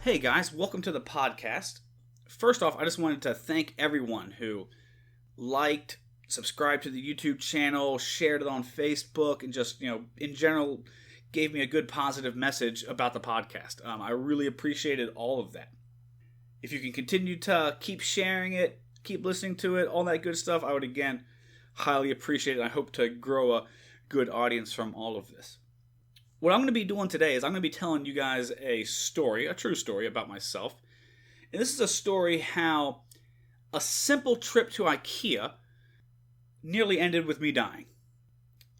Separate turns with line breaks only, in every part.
Hey guys, welcome to the podcast. First off, I just wanted to thank everyone who liked, subscribed to the YouTube channel, shared it on Facebook, and just, in general, gave me a good positive message about the podcast. I really appreciated all of that. If you can continue to keep sharing it, keep listening to it, all that good stuff, I would again highly appreciate it. I hope to grow a good audience from all of this. What I'm going to be doing today is I'm going to be telling you guys a story, a true story about myself. And this is a story how a simple trip to IKEA nearly ended with me dying.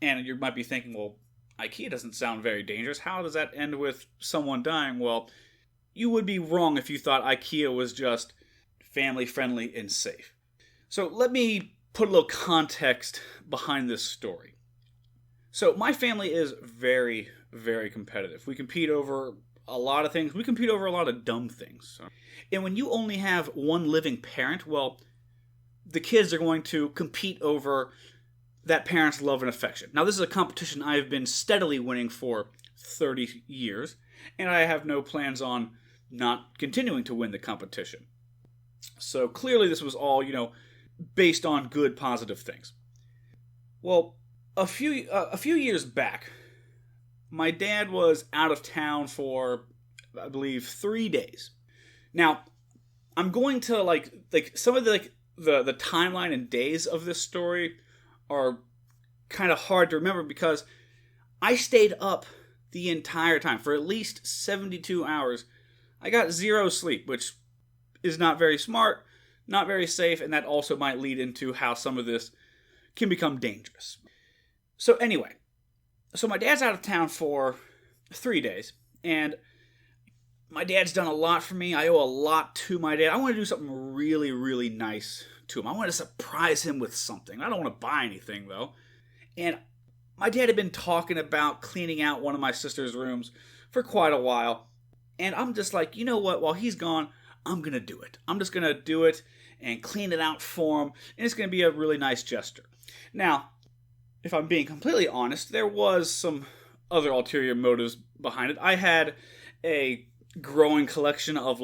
And you might be thinking, well, IKEA doesn't sound very dangerous. How does that end with someone dying? Well, you would be wrong if you thought IKEA was just family friendly and safe. So let me put a little context behind this story. So my family is very, very competitive. We compete over a lot of things. We compete over a lot of dumb things. And when you only have one living parent, well, the kids are going to compete over that parent's love and affection. Now, this is a competition I've been steadily winning for 30 years, and I have no plans on not continuing to win the competition. So clearly this was all, based on good, positive things. Well, a few years back, my dad was out of town for, I believe, 3 days. Now, I'm going to like some of the timeline and days of this story are kind of hard to remember because I stayed up the entire time for at least 72 hours. I got zero sleep, which is not very smart, not very safe, and that also might lead into how some of this can become dangerous. So anyway, my dad's out of town for 3 days, and my dad's done a lot for me. I owe a lot to my dad. I want to do something really, really nice to him. I want to surprise him with something. I don't want to buy anything, though. And my dad had been talking about cleaning out one of my sister's rooms for quite a while, and I'm just like, you know what? While he's gone, I'm going to do it. I'm just going to do it and clean it out for him, and it's going to be a really nice gesture. Now, if I'm being completely honest, there was some other ulterior motives behind it. I had a growing collection of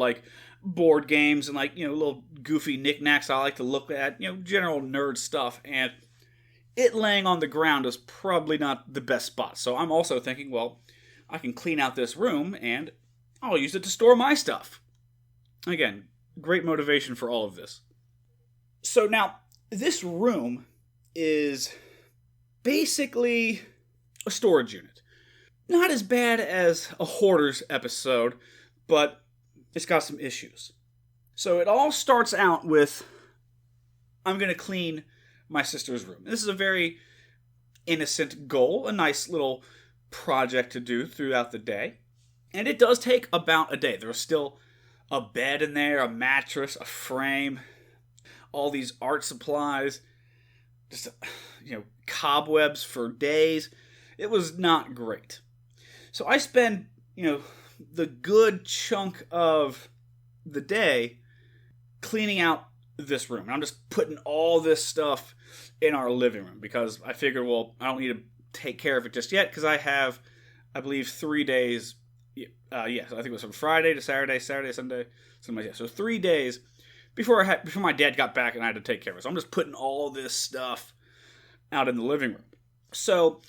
board games and little goofy knickknacks I like to look at, general nerd stuff, and it laying on the ground is probably not the best spot. So I'm also thinking, well, I can clean out this room and I'll use it to store my stuff. Again, great motivation for all of this. So now, this room is basically a storage unit. Not as bad as a Hoarders episode, but it's got some issues. So it all starts out with, I'm going to clean my sister's room. This is a very innocent goal, a nice little project to do throughout the day. And it does take about a day. There's still a bed in there, a mattress, a frame, all these art supplies, just, cobwebs for days. It was not great. So I spend, the good chunk of the day cleaning out this room. And I'm just putting all this stuff in our living room because I figured, well, I don't need to take care of it just yet because I have, I believe, 3 days. So I think it was from Friday to Saturday, Sunday, something like that. So 3 days before my dad got back and I had to take care of it. So I'm just putting all this stuff out in the living room. So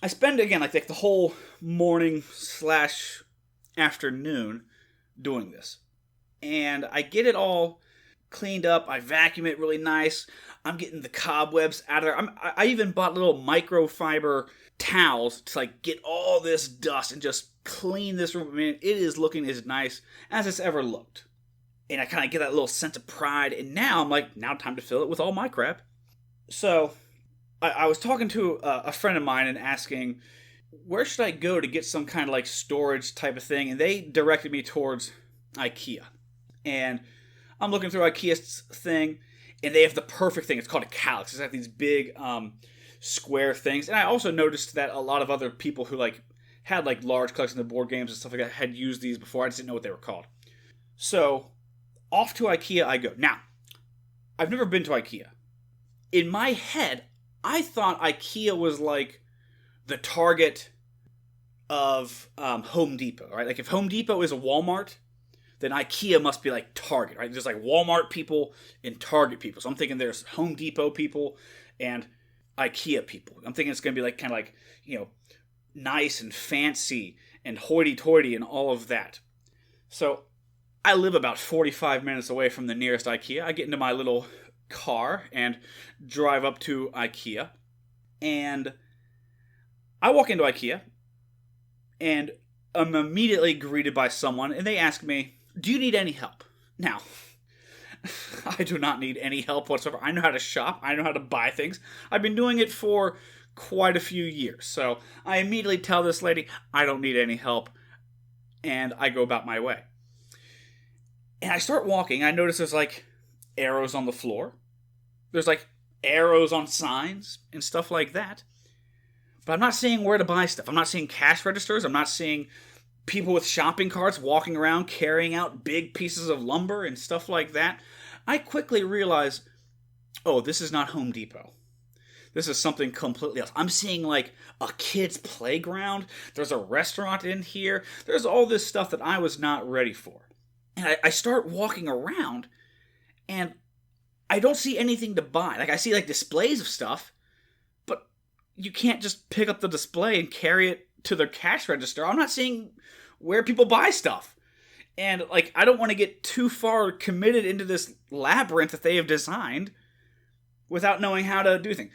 I spend, again, the whole morning / afternoon doing this. And I get it all cleaned up. I vacuum it really nice. I'm getting the cobwebs out of there. I even bought little microfiber towels to get all this dust and just clean this room. I mean, it is looking as nice as it's ever looked. And I kind of get that little sense of pride. And now I'm like, now time to fill it with all my crap. So I was talking to a friend of mine and asking, where should I go to get some kind of storage type of thing? And they directed me towards IKEA. And I'm looking through IKEA's thing, and they have the perfect thing. It's called a calyx. It's these big square things. And I also noticed that a lot of other people who had large collections of board games and stuff like that had used these before. I just didn't know what they were called. So off to IKEA I go. Now, I've never been to IKEA. In my head, I thought IKEA was the Target of Home Depot, right? If Home Depot is a Walmart, then IKEA must be like Target, right? There's like Walmart people and Target people. So I'm thinking there's Home Depot people and IKEA people. I'm thinking it's going to be like kind of like, nice and fancy and hoity-toity and all of that. So I live about 45 minutes away from the nearest IKEA. I get into my little car and drive up to IKEA. And I walk into IKEA and I'm immediately greeted by someone, and they ask me, "Do you need any help?" Now, I do not need any help whatsoever. I know how to shop. I know how to buy things. I've been doing it for quite a few years. So I immediately tell this lady, I don't need any help, and I go about my way. And I start walking. I notice there's like arrows on the floor. There's like arrows on signs and stuff like that. But I'm not seeing where to buy stuff. I'm not seeing cash registers. I'm not seeing people with shopping carts walking around carrying out big pieces of lumber and stuff like that. I quickly realize, oh, this is not Home Depot. This is something completely else. I'm seeing like a kid's playground. There's a restaurant in here. There's all this stuff that I was not ready for. And I start walking around and I don't see anything to buy. Like I see like displays of stuff, but you can't just pick up the display and carry it to the cash register. I'm not seeing where people buy stuff. And like I don't want to get too far committed into this labyrinth that they have designed without knowing how to do things.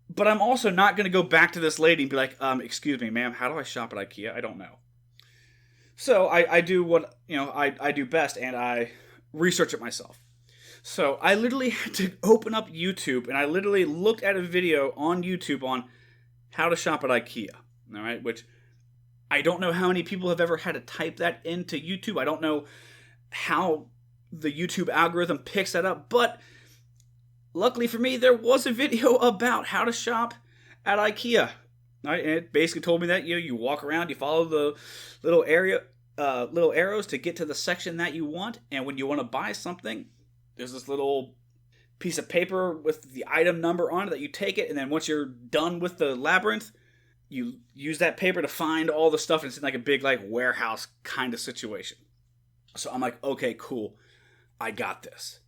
But I'm also not going to go back to this lady and be like, excuse me, ma'am, how do I shop at IKEA? I don't know. So I do what, I do best, and I research it myself. So I literally had to open up YouTube, and I literally looked at a video on YouTube on how to shop at IKEA, all right, which I don't know how many people have ever had to type that into YouTube. I don't know how the YouTube algorithm picks that up, but luckily for me, there was a video about how to shop at IKEA. Right? And it basically told me that you walk around, you follow the little arrows to get to the section that you want, and when you want to buy something, there's this little piece of paper with the item number on it that you take it, and then once you're done with the labyrinth, you use that paper to find all the stuff, and it's in like a big like warehouse kind of situation. So I'm like, okay, cool, I got this.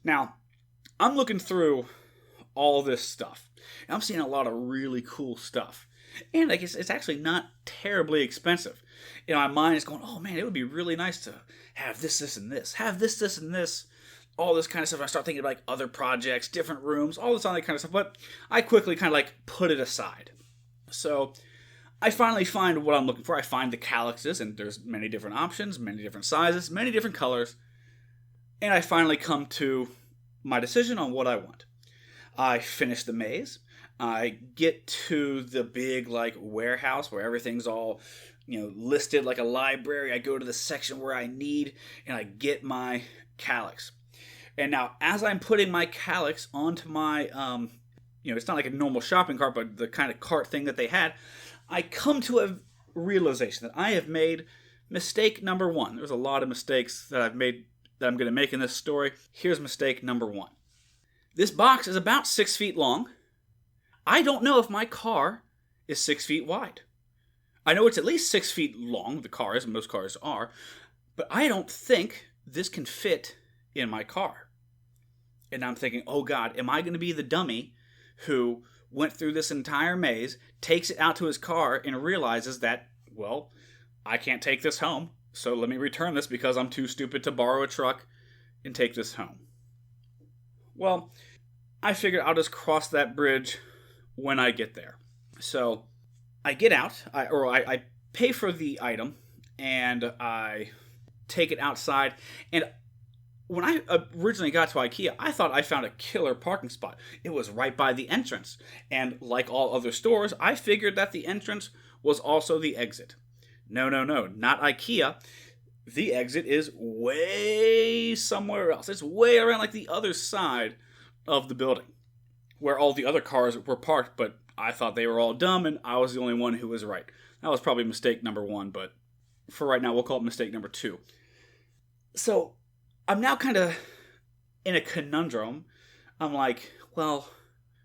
Now, I'm looking through all this stuff. And I'm seeing a lot of really cool stuff. And like it's actually not terribly expensive. In my mind, it's going, oh man, it would be really nice to have this, this, and this. Have this, this, and this. All this kind of stuff. I start thinking about like other projects, different rooms, all this other kind of stuff. But I quickly kind of like put it aside. So I finally find what I'm looking for. I find the calyxes, and there's many different options, many different sizes, many different colors. And I finally come to my decision on what I want. I finish the maze. I get to the big like warehouse where everything's all listed like a library. I go to the section where I need, and I get my calyx. And now as I'm putting my calyx onto my it's not like a normal shopping cart, but the kind of cart thing that they had, I come to a realization that I have made mistake number one. There's a lot of mistakes that I've made that I'm going to make in this story. Here's mistake number one. This box is about 6 feet long. I don't know if my car is 6 feet wide. I know it's at least 6 feet long, the car is, most cars are, but I don't think this can fit in my car. And I'm thinking, oh God, am I going to be the dummy who went through this entire maze, takes it out to his car, and realizes that, well, I can't take this home, so let me return this because I'm too stupid to borrow a truck and take this home. Well, I figured I'll just cross that bridge when I get there. So I get out, I pay for the item, and I take it outside. And when I originally got to IKEA, I thought I found a killer parking spot. It was right by the entrance. And like all other stores, I figured that the entrance was also the exit. No, not IKEA. The exit is way somewhere else. It's way around like the other side of the building where all the other cars were parked, but I thought they were all dumb and I was the only one who was right. That was probably mistake number one, but for right now, we'll call it mistake number two. So I'm now kind of in a conundrum. I'm like, well,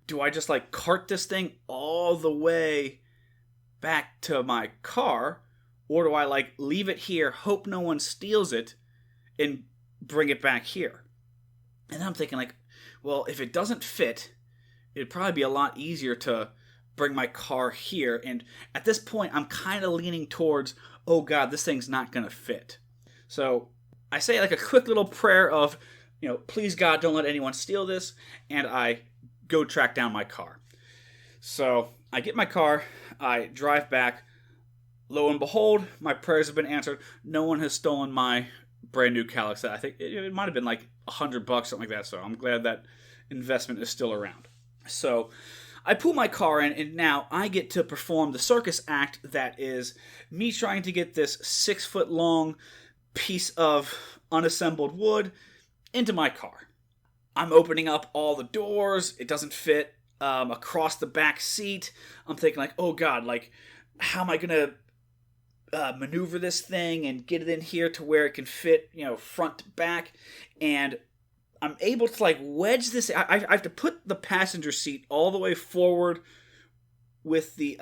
do I just like cart this thing all the way back to my car, Or do I like leave it here, hope no one steals it, and bring it back here? And then I'm thinking like, well, if it doesn't fit, it'd probably be a lot easier to bring my car here. And at this point, I'm kind of leaning towards, oh God, this thing's not going to fit. So I say like a quick little prayer of, please God, don't let anyone steal this. And I go track down my car. So I get my car, I drive back. Lo and behold, my prayers have been answered. No one has stolen my brand new Calyx. I think it might have been like $100, something like that. So I'm glad that investment is still around. So I pull my car in, and now I get to perform the circus act that is me trying to get this 6-foot long piece of unassembled wood into my car. I'm opening up all the doors. It doesn't fit across the back seat. I'm thinking like, oh God, like how am I going to maneuver this thing and get it in here to where it can fit, front to back. And I'm able to like wedge this. I have to put the passenger seat all the way forward with the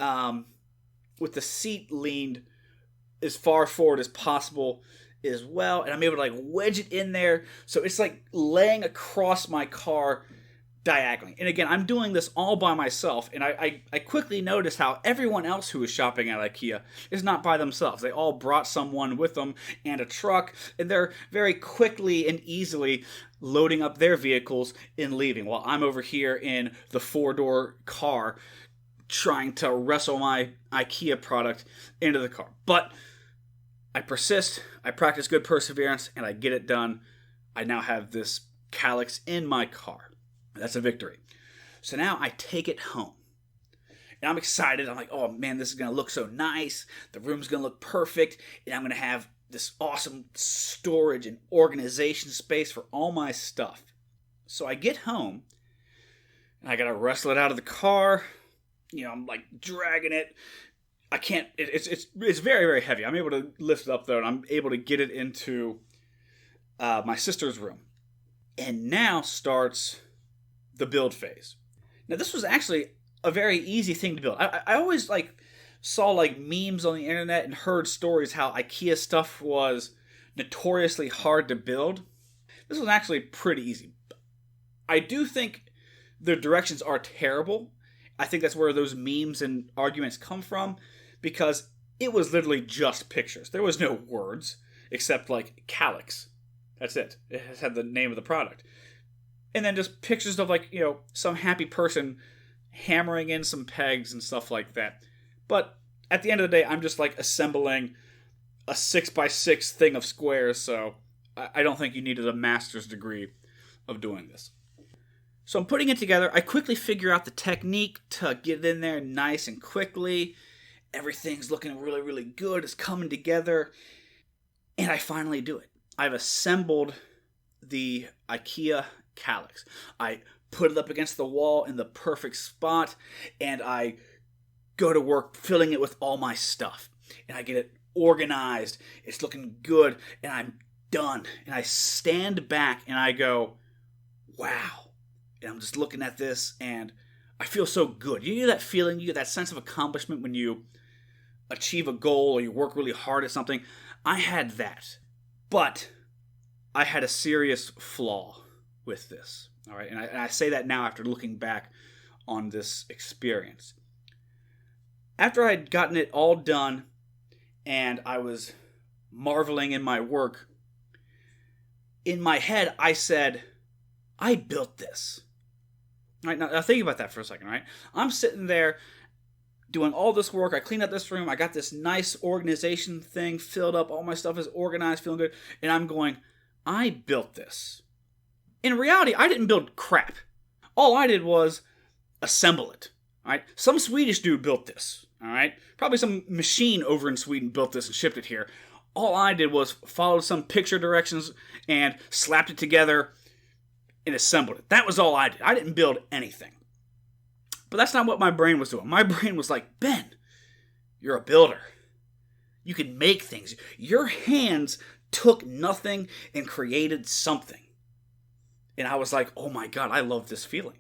seat leaned as far forward as possible as well. And I'm able to like wedge it in there. So it's like laying across my car diagonally. And again, I'm doing this all by myself, and I quickly noticed how everyone else who is shopping at IKEA is not by themselves. They all brought someone with them and a truck, and they're very quickly and easily loading up their vehicles and leaving, while I'm over here in the 4-door car trying to wrestle my IKEA product into the car. But I persist, I practice good perseverance, and I get it done. I now have this Calyx in my car. That's a victory. So now I take it home. And I'm excited. I'm like, oh man, this is going to look so nice. The room's going to look perfect. And I'm going to have this awesome storage and organization space for all my stuff. So I get home, and I got to wrestle it out of the car. I'm like dragging it. I can't, it's very, very heavy. I'm able to lift it up though, and I'm able to get it into my sister's room. And now starts the build phase. Now this was actually a very easy thing to build. I always saw memes on the internet and heard stories how IKEA stuff was notoriously hard to build. This was actually pretty easy. I do think the directions are terrible. I think that's where those memes and arguments come from, because it was literally just pictures. There was no words except Calyx. That's it. It had the name of the product. And then just pictures of some happy person hammering in some pegs and stuff like that. But at the end of the day, I'm just assembling a 6x6 thing of squares, so I don't think you needed a master's degree of doing this. So I'm putting it together. I quickly figure out the technique to get it in there nice and quickly. Everything's looking really, really good. It's coming together. And I finally do it. I've assembled the IKEA Calyx. I put it up against the wall in the perfect spot, and I go to work filling it with all my stuff. And I get it organized. It's looking good, and I'm done. And I stand back and I go, wow. And I'm just looking at this, and I feel so good. You get that feeling, you get that sense of accomplishment when you achieve a goal or you work really hard at something. I had that. But I had a serious flaw with this. All right, and I say that now after looking back on this experience. After I'd gotten it all done and I was marveling in my work, in my head I said, I built this. All right, now think about that for a second, right? I'm sitting there doing all this work. I cleaned up this room. I got this nice organization thing filled up. All my stuff is organized, feeling good. And I'm going, I built this. In reality, I didn't build crap. All I did was assemble it. All right? Some Swedish dude built this. All right? Probably some machine over in Sweden built this and shipped it here. All I did was follow some picture directions and slapped it together and assembled it. That was all I did. I didn't build anything. But that's not what my brain was doing. My brain was like, Ben, you're a builder. You can make things. Your hands took nothing and created something. And I was like, oh my God, I love this feeling.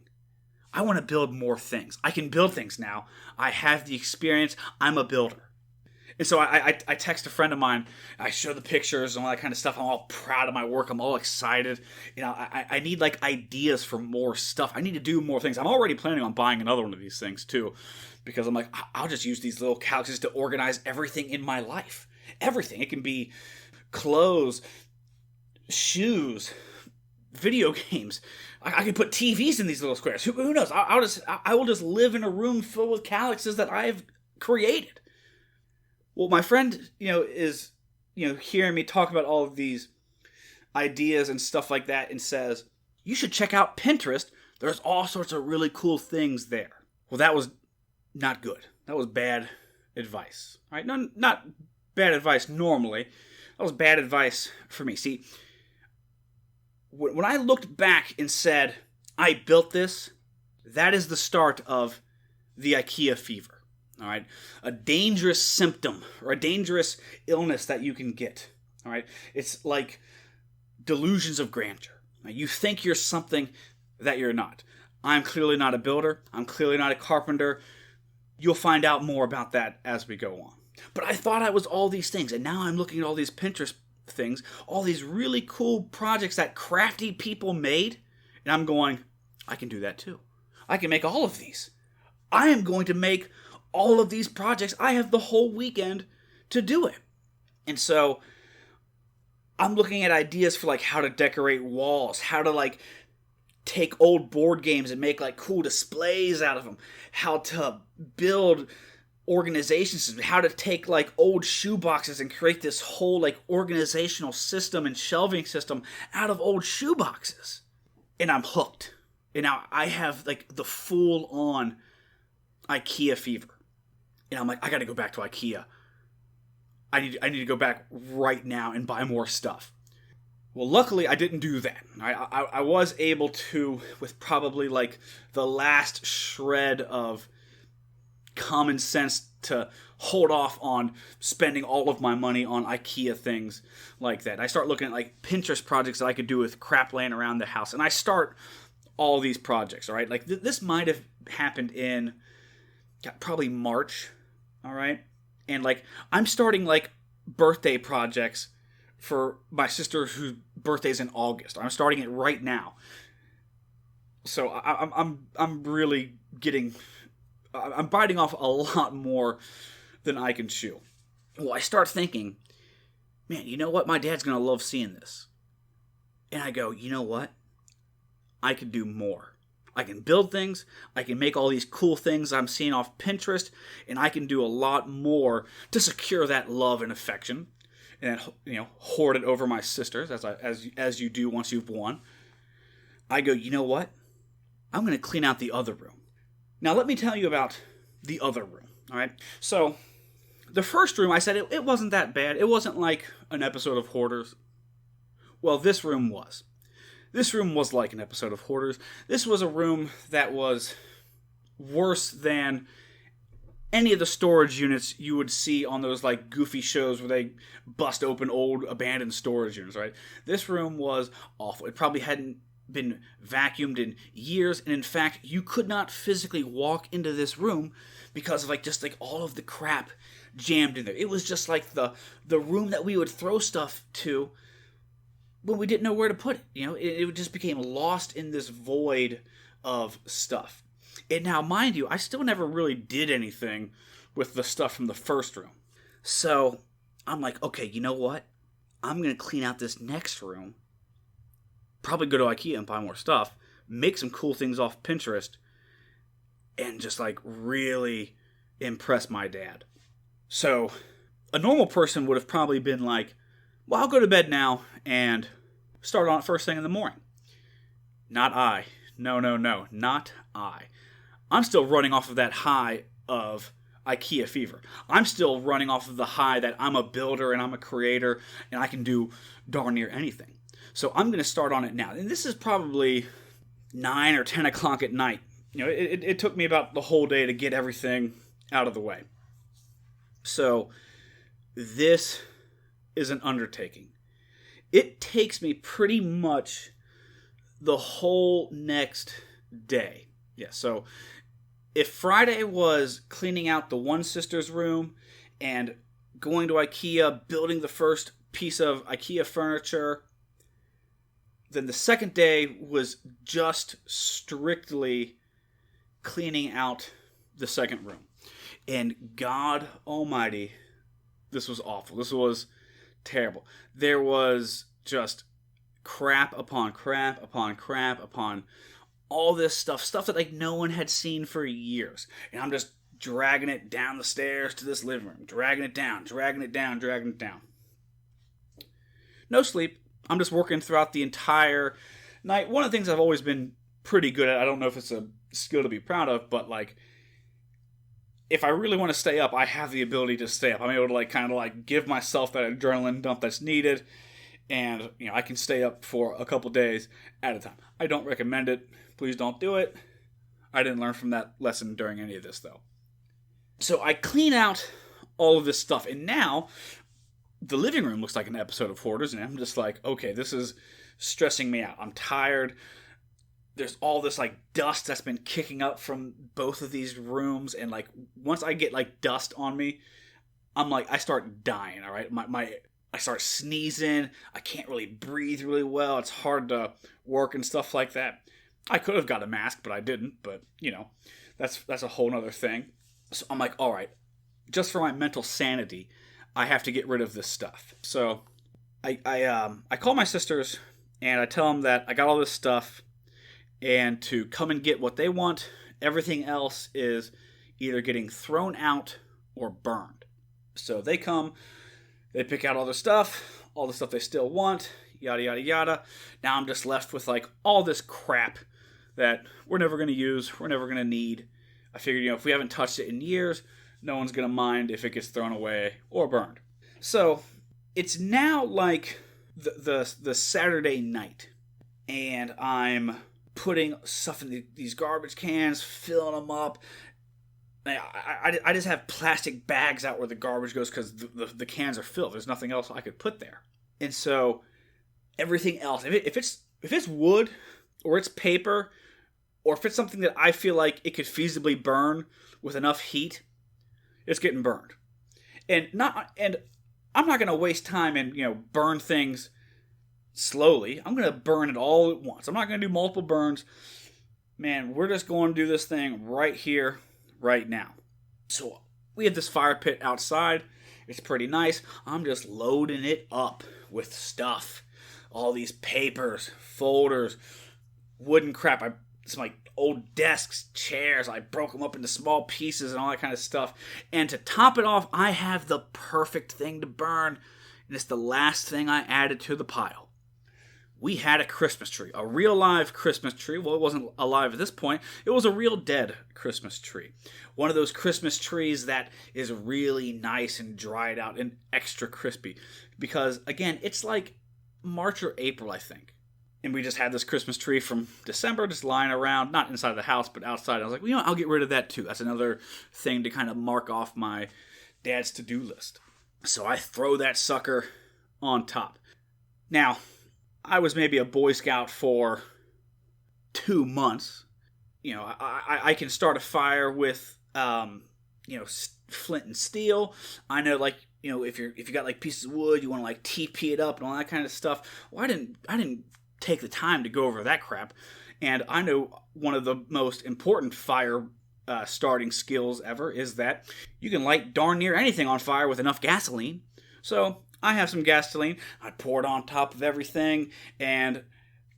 I want to build more things. I can build things now. I have the experience. I'm a builder. And so I text a friend of mine. I show the pictures and all that kind of stuff. I'm all proud of my work. I'm all excited. I need like ideas for more stuff. I need to do more things. I'm already planning on buying another one of these things too, because I'm like, I'll just use these little couches to organize everything in my life. Everything. It can be clothes, shoes, video games. I can put TVs in these little squares. Who knows? I will just live in a room filled with calyxes that I've created. Well, my friend, is, hearing me talk about all of these ideas and stuff like that and says, you should check out Pinterest. There's all sorts of really cool things there. Well, that was not good. That was bad advice. All right? No, not bad advice normally. That was bad advice for me. See, when I looked back and said, I built this, that is the start of the IKEA fever. All right, a dangerous symptom or a dangerous illness that you can get. All right, it's like delusions of grandeur. You think you're something that you're not. I'm clearly not a builder. I'm clearly not a carpenter. You'll find out more about that as we go on. But I thought I was all these things, and now I'm looking at all these Pinterest things, all these really cool projects that crafty people made, and I'm going, I can do that too. I can make all of these. I am going to make all of these projects. I have the whole weekend to do it. And so I'm looking at ideas for like how to decorate walls, how to like take old board games and make like cool displays out of them, how to build organization systems, how to take like old shoe boxes and create this whole like organizational system and shelving system out of old shoe boxes. And I'm hooked. And now I have like the full on IKEA fever. And I'm like, I got to go back to IKEA. I need to go back right now and buy more stuff. Well, luckily, I didn't do that. I was able to, with probably like the last shred of common sense, to hold off on spending all of my money on IKEA things like that. I start looking at like Pinterest projects that I could do with crap laying around the house. And I start all these projects, all right? Like this might have happened in probably March. All right. And like, I'm starting like birthday projects for my sister whose birthday's in August. I'm starting it right now. So I'm really I'm biting off a lot more than I can chew. Well, I start thinking, man, you know what? My dad's going to love seeing this. And I go, you know what? I could do more. I can build things, I can make all these cool things I'm seeing off Pinterest, and I can do a lot more to secure that love and affection, and hoard it over my sisters, as you do once you've won. I go, you know what? I'm going to clean out the other room. Now, let me tell you about the other room, all right? So, the first room, I said it wasn't that bad. It wasn't like an episode of Hoarders. Well, this room was. This room was like an episode of Hoarders. This was a room that was worse than any of the storage units you would see on those like goofy shows where they bust open old abandoned storage units, right? This room was awful. It probably hadn't been vacuumed in years, and in fact, you could not physically walk into this room because of like just like all of the crap jammed in there. It was just like the room that we would throw stuff to when we didn't know where to put it. It just became lost in this void of stuff. And now, mind you, I still never really did anything with the stuff from the first room. So I'm like, okay, you know what? I'm going to clean out this next room, probably go to IKEA and buy more stuff, make some cool things off Pinterest, and just like really impress my dad. So a normal person would have probably been like, well, I'll go to bed now and start on it first thing in the morning. Not I. No, not I. I'm still running off of that high of IKEA fever. I'm still running off of the high that I'm a builder and I'm a creator and I can do darn near anything. So I'm going to start on it now. And this is probably 9 or 10 o'clock at night. It took me about the whole day to get everything out of the way. So this is an undertaking. It takes me pretty much the whole next day. Yeah, so if Friday was cleaning out the one sister's room and going to IKEA, building the first piece of IKEA furniture. Then the second day was just strictly cleaning out the second room. And God Almighty, this was awful. This was terrible. There was just crap upon crap upon crap upon all this stuff that like no one had seen for years. And I'm just dragging it down the stairs to this living room, dragging it down. No sleep. I'm just working throughout the entire night. One of the things I've always been pretty good at, I don't know if it's a skill to be proud of, but like, if I really want to stay up, I have the ability to stay up. I'm able to like kind of like give myself that adrenaline dump that's needed, and you know I can stay up for a couple days at a time. I don't recommend it. Please don't do it. I didn't learn from that lesson during any of this though. So I clean out all of this stuff, and now the living room looks like an episode of Hoarders, and I'm just like, okay, this is stressing me out. I'm tired. There's all this like dust that's been kicking up from both of these rooms, and like once I get like dust on me, I'm like, I start dying. All right, I start sneezing. I can't really breathe really well. It's hard to work and stuff like that. I could have got a mask, but I didn't. But you know, that's a whole nother thing. So I'm like, all right, just for my mental sanity, I have to get rid of this stuff. So I call my sisters and I tell them that I got all this stuff, and to come and get what they want. Everything else is either getting thrown out or burned. So they come, they pick out all the stuff they still want, yada, yada, yada. Now I'm just left with like all this crap that we're never going to use, we're never going to need. I figured, you know, if we haven't touched it in years, no one's going to mind if it gets thrown away or burned. So it's now like the Saturday night, and I'm putting stuff in these garbage cans, filling them up. I just have plastic bags out where the garbage goes because the cans are filled. There's nothing else I could put there. And so everything else, if it's wood or it's paper, or if it's something that I feel like it could feasibly burn with enough heat, it's getting burned. And I'm not going to waste time and, you know, burn things slowly. I'm going to burn it all at once. I'm not going to do multiple burns. Man, we're just going to do this thing right here, right now. So we have this fire pit outside. It's pretty nice. I'm just loading it up with stuff. All these papers, folders, wooden crap. Some like old desks, chairs. I broke them up into small pieces and all that kind of stuff. And to top it off, I have the perfect thing to burn. And it's the last thing I added to the pile. We had a Christmas tree, a real live Christmas tree. Well, it wasn't alive at this point. It was a real dead Christmas tree. One of those Christmas trees that is really nice and dried out and extra crispy. Because, again, it's like March or April, I think. And we just had this Christmas tree from December just lying around, not inside the house, but outside. I was like, well, you know, I'll get rid of that too. That's another thing to kind of mark off my dad's to-do list. So I throw that sucker on top. Now, I was maybe a Boy Scout for 2 months. You know, I can start a fire with, you know, flint and steel. I know, like, you know, if you got like pieces of wood, you want to like TP it up and all that kind of stuff. Well, I didn't take the time to go over that crap. And I know one of the most important fire starting skills ever is that you can light darn near anything on fire with enough gasoline. So I have some gasoline. I pour it on top of everything. And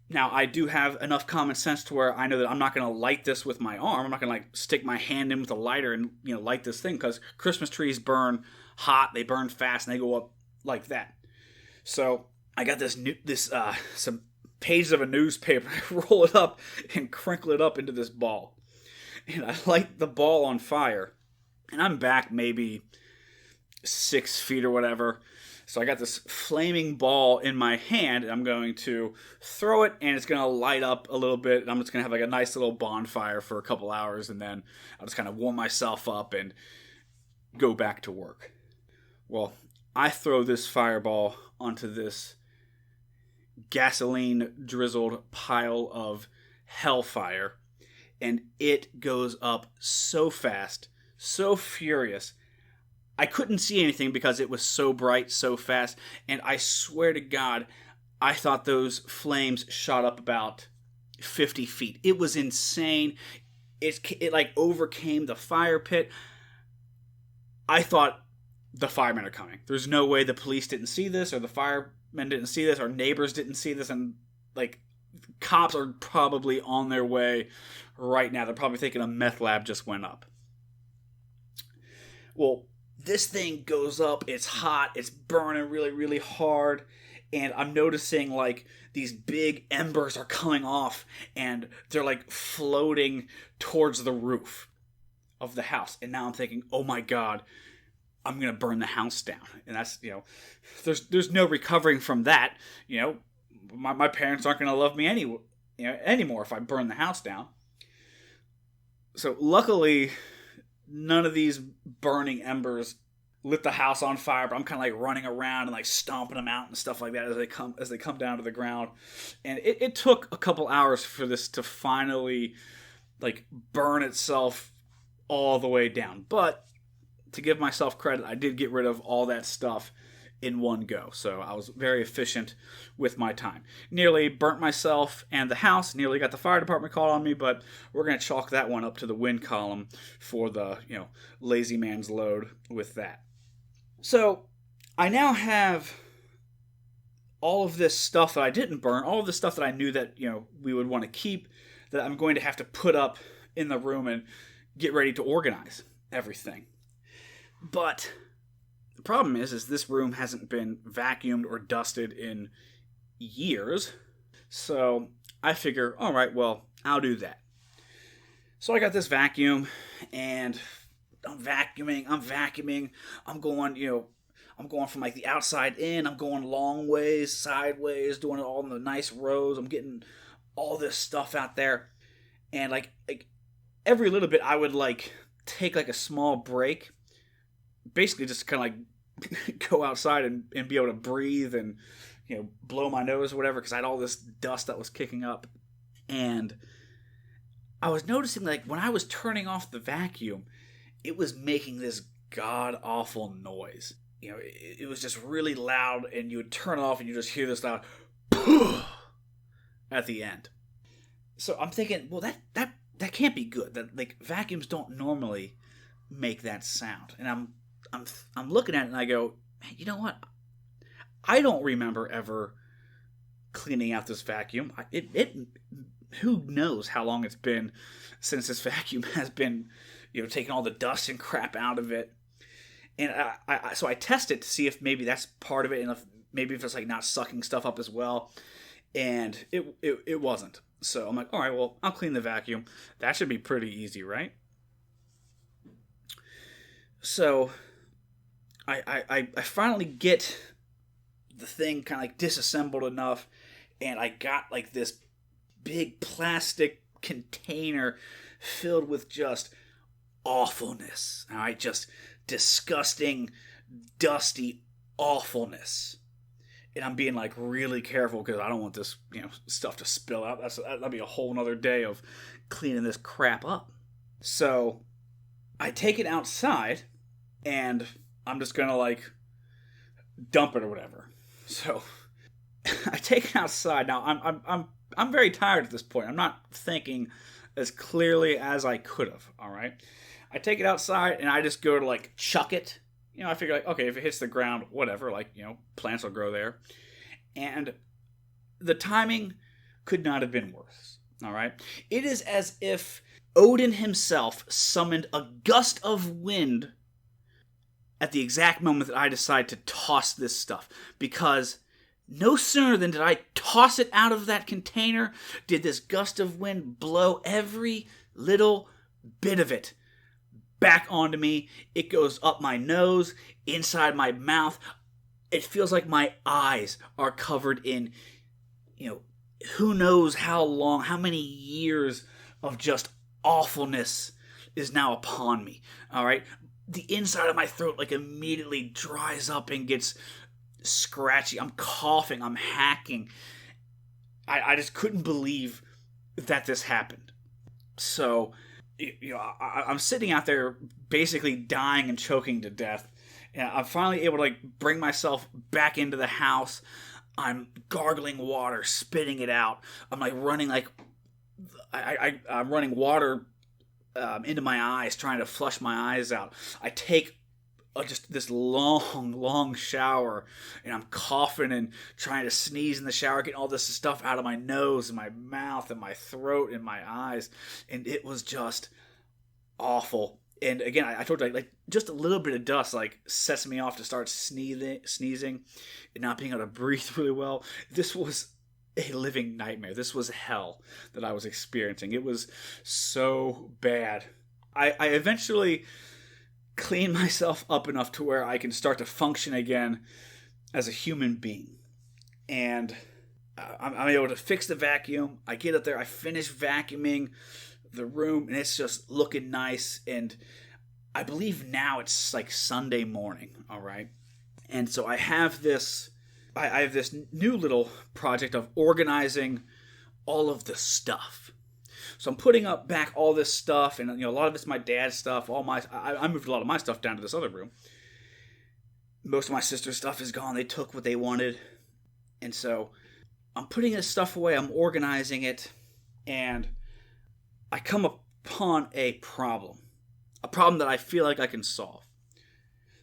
now I do have enough common sense to where I know that I'm not going to light this with my arm. I'm not going to like stick my hand in with a lighter and, you know, light this thing, because Christmas trees burn hot, they burn fast, and they go up like that. So I got some pages of a newspaper, roll it up and crinkle it up into this ball. And I light the ball on fire, and I'm back maybe 6 feet or whatever. So I got this flaming ball in my hand, and I'm going to throw it, and it's going to light up a little bit, and I'm just going to have like a nice little bonfire for a couple hours, and then I'll just kind of warm myself up and go back to work. Well, I throw this fireball onto this gasoline-drizzled pile of hellfire, and it goes up so fast, so furious. I couldn't see anything because it was so bright, so fast, and I swear to God, I thought those flames shot up about 50 feet. It was insane. It like overcame the fire pit. I thought the firemen are coming. There's no way the police didn't see this, or the firemen didn't see this, or neighbors didn't see this, and like cops are probably on their way right now. They're probably thinking a meth lab just went up. Well, this thing goes up, it's hot, it's burning really, really hard, and I'm noticing like these big embers are coming off, and they're like floating towards the roof of the house. And now I'm thinking, oh my God, I'm gonna burn the house down. And that's, there's no recovering from that. My parents aren't gonna love me anymore if I burn the house down. So luckily, none of these burning embers lit the house on fire, but I'm kind of like running around and like stomping them out and stuff like that as they come down to the ground. And it took a couple hours for this to finally like burn itself all the way down. But to give myself credit, I did get rid of all that stuff in one go. So I was very efficient with my time. Nearly burnt myself and the house, nearly got the fire department called on me, but we're going to chalk that one up to the win column for the, lazy man's load with that. So I now have all of this stuff that I didn't burn, all of the stuff that I knew that, we would want to keep, that I'm going to have to put up in the room and get ready to organize everything. But the problem is this room hasn't been vacuumed or dusted in years. So I figure, all right, well, I'll do that. So I got this vacuum, and I'm vacuuming. I'm going from like the outside in. I'm going long ways, sideways, doing it all in the nice rows. I'm getting all this stuff out there. And like every little bit, I would like take like a small break. Basically just kind of like go outside and be able to breathe and, blow my nose or whatever, because I had all this dust that was kicking up. And I was noticing like when I was turning off the vacuum, it was making this god-awful noise. It was just really loud, and you would turn it off and you just hear this loud at the end. So I'm thinking, well, that can't be good. That like vacuums don't normally make that sound. And I'm looking at it and I go, man, you know what? I don't remember ever cleaning out this vacuum. Who knows how long it's been since this vacuum has been, taking all the dust and crap out of it. And so I test it to see if maybe that's part of it, and if it's like not sucking stuff up as well. And it wasn't. So I'm like, all right, well, I'll clean the vacuum. That should be pretty easy, right? So I finally get the thing kind of like disassembled enough, and I got like this big plastic container filled with just awfulness. All right, just disgusting, dusty awfulness. And I'm being like really careful because I don't want this, stuff to spill out. That'd be a whole nother day of cleaning this crap up. So I take it outside, and I'm just gonna like dump it or whatever. So I take it outside. Now I'm very tired at this point. I'm not thinking as clearly as I could have. All right, I take it outside and I just go to like chuck it. I figure like, okay, if it hits the ground, whatever, like, plants will grow there. And the timing could not have been worse. All right, it is as if Odin himself summoned a gust of wind at the exact moment that I decide to toss this stuff, because no sooner than did I toss it out of that container did this gust of wind blow every little bit of it back onto me. It goes up my nose, inside my mouth. It feels like my eyes are covered in, who knows how long, how many years of just awfulness is now upon me. All right. The inside of my throat like immediately dries up and gets scratchy. I'm coughing. I'm hacking. I just couldn't believe that this happened. So, I'm sitting out there basically dying and choking to death. And I'm finally able to like bring myself back into the house. I'm gargling water, spitting it out. I'm like running like I'm running water into my eyes, trying to flush my eyes out. I take just this long shower, and I'm coughing and trying to sneeze in the shower, getting all this stuff out of my nose and my mouth and my throat and my eyes, and it was just awful. And again, I told you, like just a little bit of dust like sets me off to start sneezing and not being able to breathe really well. This was a living nightmare. This was hell that I was experiencing. It was so bad. I eventually cleaned myself up enough to where I can start to function again as a human being. And I'm able to fix the vacuum. I get up there, I finish vacuuming the room, and it's just looking nice. And I believe now it's like Sunday morning, all right? And so I have this new little project of organizing all of the stuff. So I'm putting up back all this stuff, and a lot of it's my dad's stuff. I moved a lot of my stuff down to this other room. Most of my sister's stuff is gone. They took what they wanted. And so I'm putting this stuff away, I'm organizing it, and I come upon a problem that I feel like I can solve.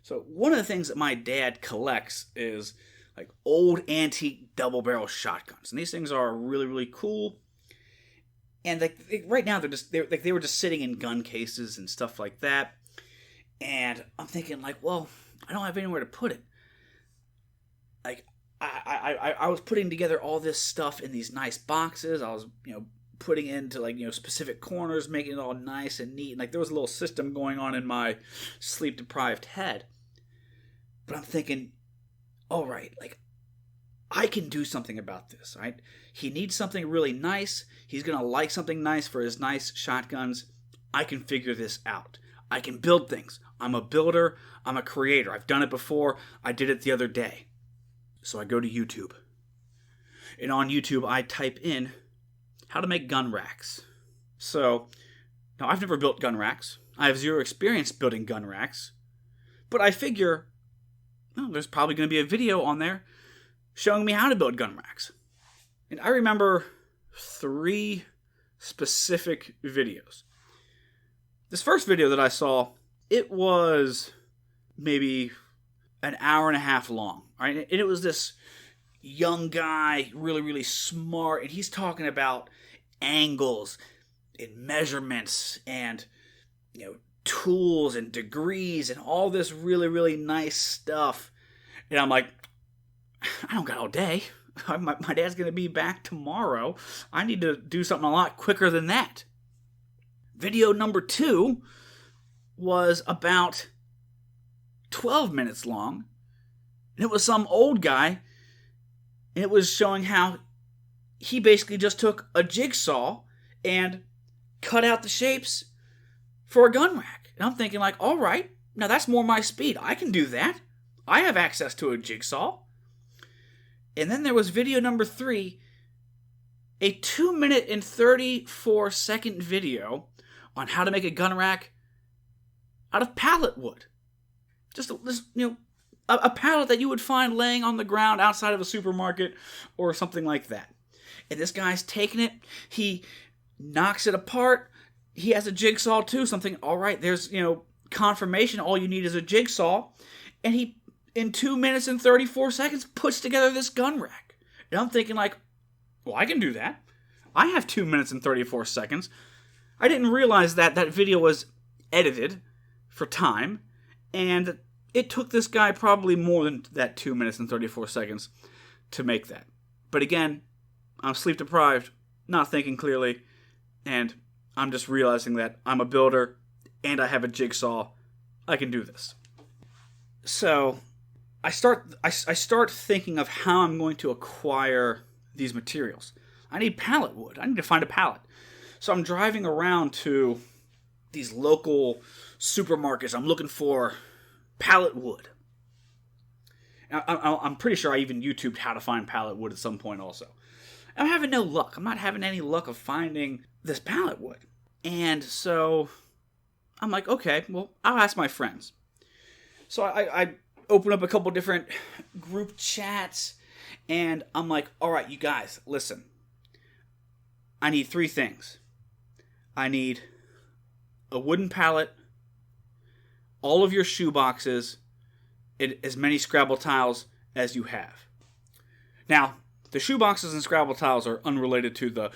So one of the things that my dad collects is like old antique double barrel shotguns, and these things are really, really cool. And right now they were just sitting in gun cases and stuff like that. And I'm thinking like, well, I don't have anywhere to put it. Like I was putting together all this stuff in these nice boxes. I was putting into like specific corners, making it all nice and neat. And like there was a little system going on in my sleep deprived head. But I'm thinking, all right, like I can do something about this, right? He needs something really nice. He's going to like something nice for his nice shotguns. I can figure this out. I can build things. I'm a builder. I'm a creator. I've done it before. I did it the other day. So I go to YouTube. And on YouTube, I type in how to make gun racks. So, now I've never built gun racks. I have zero experience building gun racks. But I figure, there's probably going to be a video on there showing me how to build gun racks. And I remember 3 specific videos. This first video that I saw, it was maybe an hour and a half long. Right? And it was this young guy, really, really smart, and he's talking about angles and measurements and tools and degrees and all this really, really nice stuff. And I'm like, I don't got all day. My dad's going to be back tomorrow. I need to do something a lot quicker than that. Video number 2 was about 12 minutes long. And it was some old guy. And it was showing how he basically just took a jigsaw and cut out the shapes for a gun rack. And I'm thinking like, all right, now that's more my speed. I can do that. I have access to a jigsaw. And then there was video number 3, a 2-minute and 34-second video on how to make a gun rack out of pallet wood. Just a pallet that you would find laying on the ground outside of a supermarket or something like that. And this guy's taking it, he knocks it apart, he has a jigsaw too, something, all right, there's, confirmation, all you need is a jigsaw, and he, in 2 minutes and 34 seconds, puts together this gun rack. And I'm thinking like, well, I can do that. I have 2 minutes and 34 seconds. I didn't realize that video was edited for time, and it took this guy probably more than that 2 minutes and 34 seconds to make that. But again, I'm sleep deprived, not thinking clearly, and I'm just realizing that I'm a builder and I have a jigsaw. I can do this. So I start thinking of how I'm going to acquire these materials. I need pallet wood. I need to find a pallet. So I'm driving around to these local supermarkets. I'm looking for pallet wood. I'm pretty sure I even YouTubed how to find pallet wood at some point also. I'm having no luck. I'm not having any luck of finding this pallet wood. And so I'm like, okay, well, I'll ask my friends. So I open up a couple different group chats, and I'm like, all right, you guys, listen. I need 3 things. I need a wooden pallet, all of your shoe boxes, and as many Scrabble tiles as you have. Now, the shoe boxes and Scrabble tiles are unrelated to the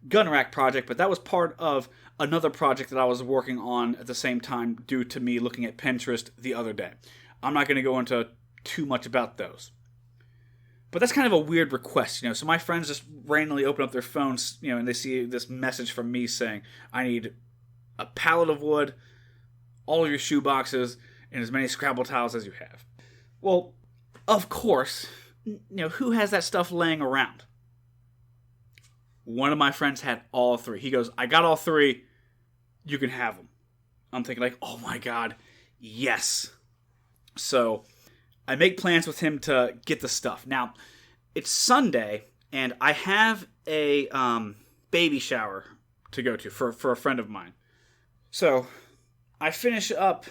gun rack project, but that was part of another project that I was working on at the same time due to me looking at Pinterest the other day. I'm not going to go into too much about those. But that's kind of a weird request, So my friends just randomly open up their phones, and they see this message from me saying, I need a pallet of wood, all of your shoe boxes, and as many Scrabble tiles as you have. Well, of course, who has that stuff laying around? One of my friends had all 3. He goes, I got all 3. You can have them. I'm thinking like, oh my God, yes. So I make plans with him to get the stuff. Now, it's Sunday, and I have a baby shower to go to for a friend of mine. So I finish up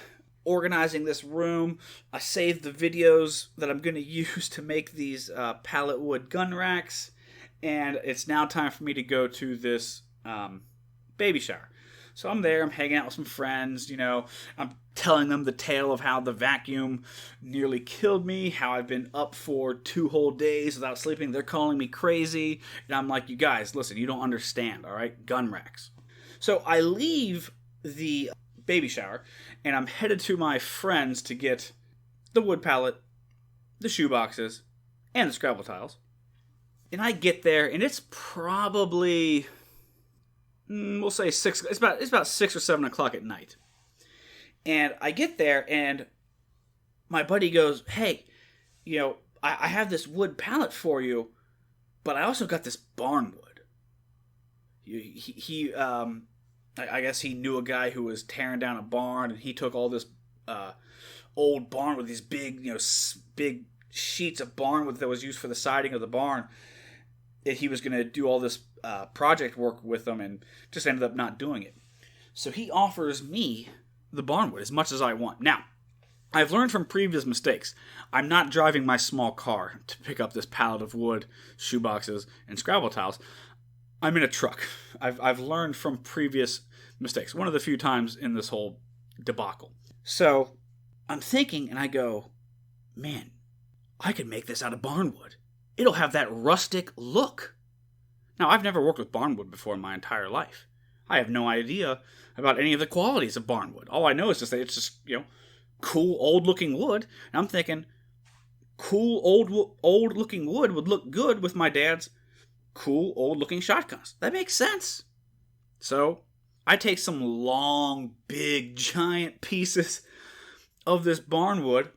organizing this room. I save the videos that I'm going to use to make these pallet wood gun racks. And it's now time for me to go to this baby shower. So I'm there, I'm hanging out with some friends, I'm telling them the tale of how the vacuum nearly killed me, how I've been up for 2 whole days without sleeping. They're calling me crazy. And I'm like, you guys, listen, you don't understand, all right? Gun racks. So I leave the baby shower, and I'm headed to my friends to get the wood pallet, the shoe boxes, and the Scrabble tiles. And I get there, and it's probably, we'll say 6. It's about 6 or 7 o'clock at night. And I get there, and my buddy goes, "Hey, I have this wood pallet for you, but I also got this barn wood." I guess he knew a guy who was tearing down a barn, and he took all this old barn with these big, big sheets of barn wood that was used for the siding of the barn. And he was going to do all this project work with them, and just ended up not doing it. So he offers me the barn wood as much as I want. Now, I've learned from previous mistakes. I'm not driving my small car to pick up this pallet of wood, shoeboxes, and Scrabble tiles. I'm in a truck. I've learned from previous mistakes. One of the few times in this whole debacle. So I'm thinking, and I go, man, I could make this out of barn wood. It'll have that rustic look. Now, I've never worked with barn wood before in my entire life. I have no idea about any of the qualities of barn wood. All I know is just that it's just, cool, old-looking wood. And I'm thinking, cool, old-looking wood would look good with my dad's cool, old-looking shotguns. That makes sense. So I take some long, big, giant pieces of this barn wood,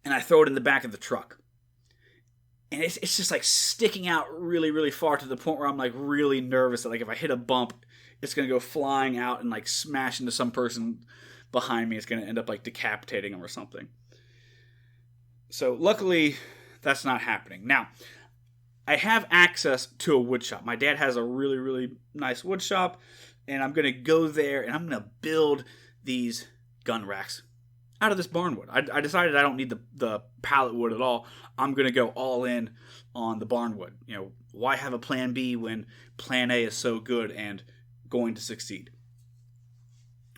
and I throw it in the back of the truck. And it's just like sticking out really, really far to the point where I'm like really nervous that like if I hit a bump, it's going to go flying out and like smash into some person behind me. It's going to end up like decapitating them or something. So luckily, that's not happening. Now, I have access to a wood shop. My dad has a really, really nice wood shop, and I'm going to go there and I'm going to build these gun racks out of this barn wood. I decided I don't need the pallet wood at all. I'm going to go all in on the barn wood. Why have a plan B when plan A is so good and going to succeed?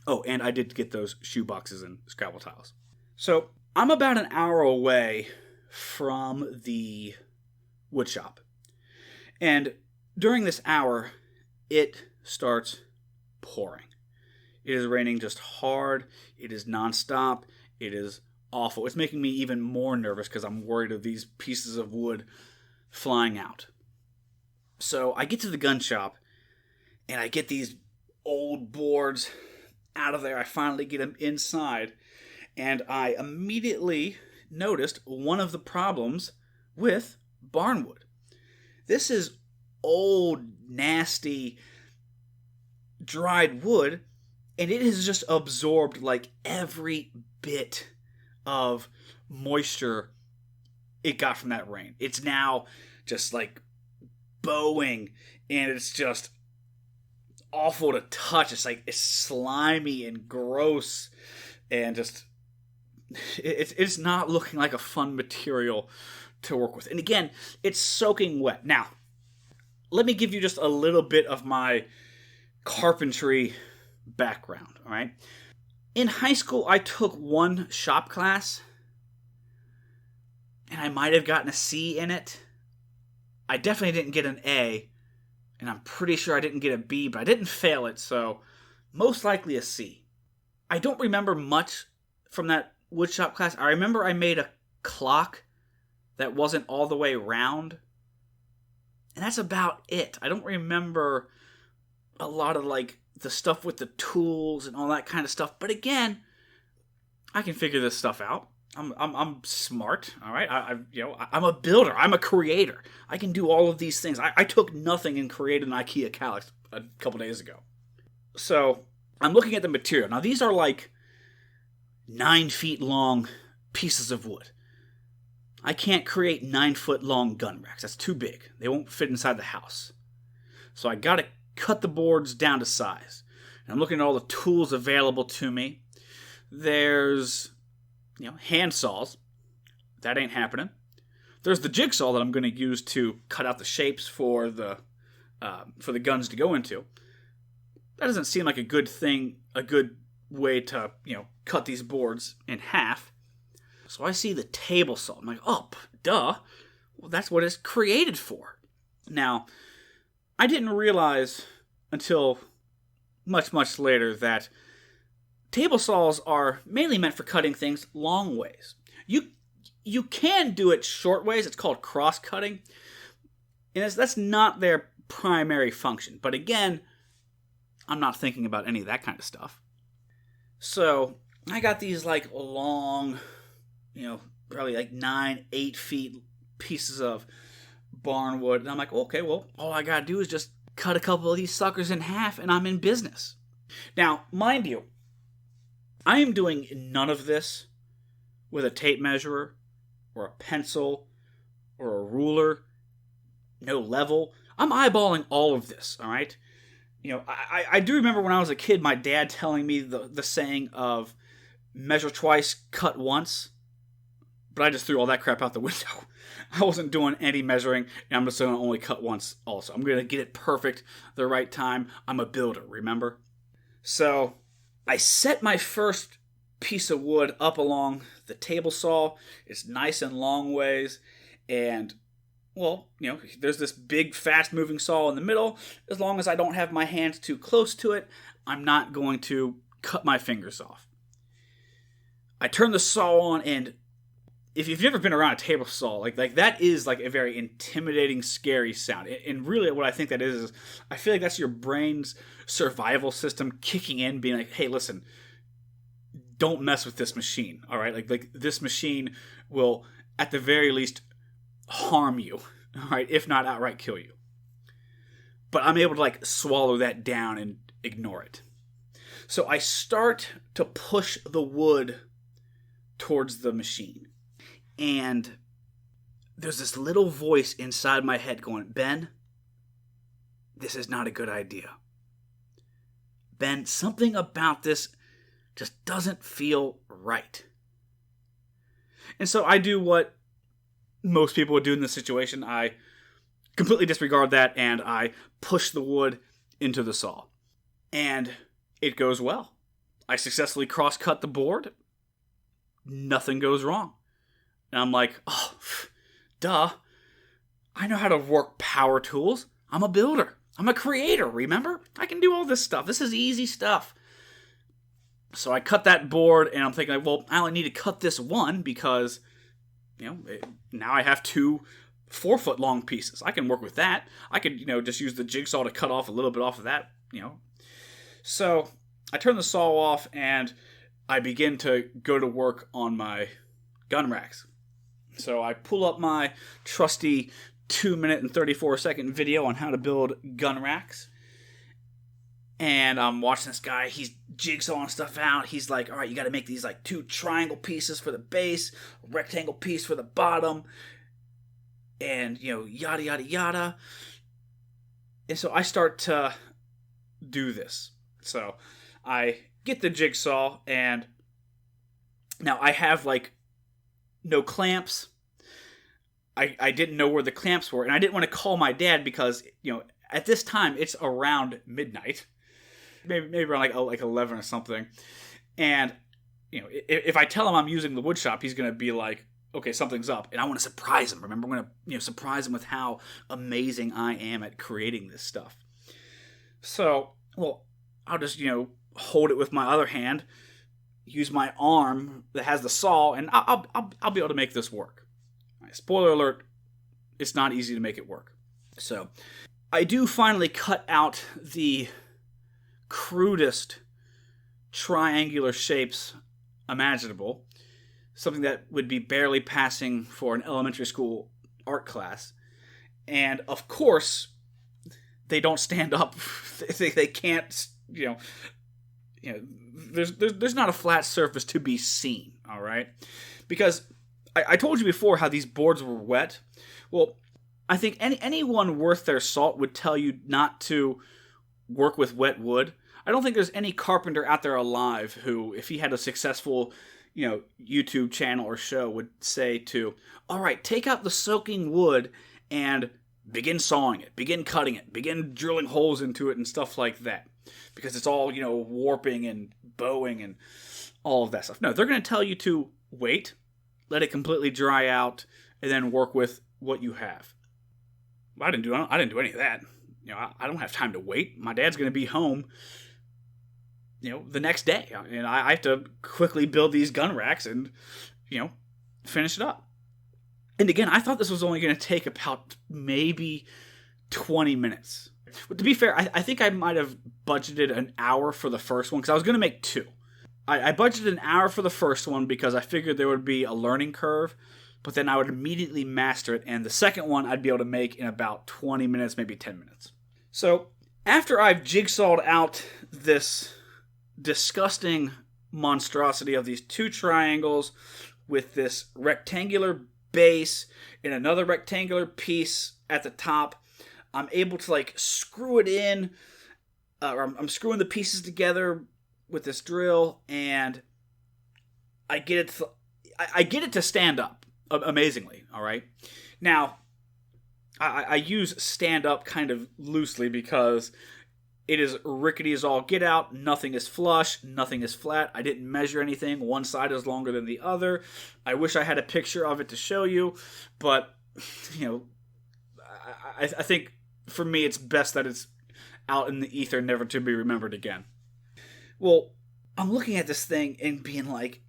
Oh, and I did get those shoe boxes and Scrabble tiles. So I'm about an hour away from the wood shop. And during this hour, it starts pouring. It is raining just hard. It is nonstop. It is awful. It's making me even more nervous because I'm worried of these pieces of wood flying out. So I get to the gun shop, and I get these old boards out of there. I finally get them inside, and I immediately noticed one of the problems with barnwood. This is old, nasty, dried wood, and it has just absorbed like every bit of moisture it got from that rain. It's now just like bowing, and it's just awful to touch. It's like it's slimy and gross and just it's not looking like a fun material to work with. And again, it's soaking wet. Now, let me give you just a little bit of my carpentry background, all right? In high school, I took one shop class, and I might have gotten a C in it. I definitely didn't get an A, and I'm pretty sure I didn't get a B, but I didn't fail it, so most likely a C. I don't remember much from that woodshop class. I remember I made a clock that wasn't all the way round, and that's about it. I don't remember a lot of like the stuff with the tools and all that kind of stuff, but again, I can figure this stuff out. I'm smart, all right. I'm a builder. I'm a creator. I can do all of these things. I took nothing and created an IKEA calyx a couple days ago. So I'm looking at the material. Now these are like 9 feet long pieces of wood. I can't create 9 foot long gun racks. That's too big. They won't fit inside the house. So I got to cut the boards down to size. And I'm looking at all the tools available to me. There's hand saws. That ain't happening. There's the jigsaw that I'm going to use to cut out the shapes for the guns to go into. That doesn't seem like a good thing, a good way to cut these boards in half. So I see the table saw. I'm like, oh, duh. Well, that's what it's created for. Now, I didn't realize until much, much later that table saws are mainly meant for cutting things long ways. You can do it short ways. It's called cross-cutting. And that's not their primary function. But again, I'm not thinking about any of that kind of stuff. So I got these like long, probably like 9-8 feet pieces of barn wood. And I'm like, okay, well, all I got to do is just cut a couple of these suckers in half and I'm in business. Now, mind you, I am doing none of this with a tape measure or a pencil or a ruler, no level. I'm eyeballing all of this, all right? I do remember when I was a kid, my dad telling me the saying of measure twice, cut once. But I just threw all that crap out the window. I wasn't doing any measuring, and I'm just going to only cut once also. I'm going to get it perfect the right time. I'm a builder, remember? So I set my first piece of wood up along the table saw. It's nice and long ways, and well, there's this big, fast-moving saw in the middle. As long as I don't have my hands too close to it, I'm not going to cut my fingers off. I turn the saw on, and if you've never been around a table saw, like that is like a very intimidating, scary sound. And really what I think that is I feel like that's your brain's survival system kicking in, being like, hey, listen, don't mess with this machine, all right? Like this machine will, at the very least, harm you, all right, if not outright kill you. But I'm able to like swallow that down and ignore it. So I start to push the wood towards the machine. And there's this little voice inside my head going, Ben, this is not a good idea. Ben, something about this just doesn't feel right. And so I do what most people would do in this situation. I completely disregard that and I push the wood into the saw. And it goes well. I successfully cross-cut the board. Nothing goes wrong. And I'm like, oh, duh. I know how to work power tools. I'm a builder. I'm a creator, remember? I can do all this stuff. This is easy stuff. So I cut that board, and I'm thinking, well, I only need to cut this one because, now I have 2 4-foot long pieces. I can work with that. I could, just use the jigsaw to cut off a little bit off of that, So I turn the saw off, and I begin to go to work on my gun racks. So I pull up my trusty 2-minute and 34-second video on how to build gun racks. And I'm watching this guy. He's jigsawing stuff out. He's like, all right, you got to make these like 2 triangle pieces for the base, a rectangle piece for the bottom, and, yada, yada, yada. And so I start to do this. So I get the jigsaw and Now, I have, like, no clamps. I didn't know where the clamps were, and I didn't want to call my dad because, at this time, it's around midnight. Maybe around, like 11 or something. And, if I tell him I'm using the wood shop, he's going to be like, okay, something's up. And I want to surprise him. Remember, I'm going to, surprise him with how amazing I am at creating this stuff. So, well, I'll just, hold it with my other hand, use my arm that has the saw, and I'll be able to make this work. Right, spoiler alert, it's not easy to make it work. So, I do finally cut out the crudest triangular shapes imaginable, something that would be barely passing for an elementary school art class. And, of course, they don't stand up. They can't, there's not a flat surface to be seen, all right? Because I told you before how these boards were wet. Well, I think anyone worth their salt would tell you not to work with wet wood. I don't think there's any carpenter out there alive who, if he had a successful, YouTube channel or show, would say to, all right, take out the soaking wood and begin sawing it, begin cutting it, begin drilling holes into it and stuff like that. Because it's all, warping and bowing and all of that stuff. No, they're going to tell you to wait, let it completely dry out, and then work with what you have. I didn't do any of that. I don't have time to wait. My dad's going to be home, the next day. And I have to quickly build these gun racks and, finish it up. And again, I thought this was only going to take about maybe 20 minutes. But to be fair, I think I might have budgeted an hour for the first one because I was going to make two. I budgeted an hour for the first one because I figured there would be a learning curve, but then I would immediately master it, and the second one I'd be able to make in about 20 minutes, maybe 10 minutes. So after I've jigsawed out this disgusting monstrosity of these two triangles with this rectangular base and another rectangular piece at the top, I'm able to screw it in, or I'm screwing the pieces together with this drill, and I get it to stand up amazingly. All right, now I use stand up kind of loosely because it is rickety as all get out. Nothing is flush. Nothing is flat. I didn't measure anything. One side is longer than the other. I wish I had a picture of it to show you, but I think for me it's best that it's out in the ether, never to be remembered again. Well, I'm looking at this thing and being like,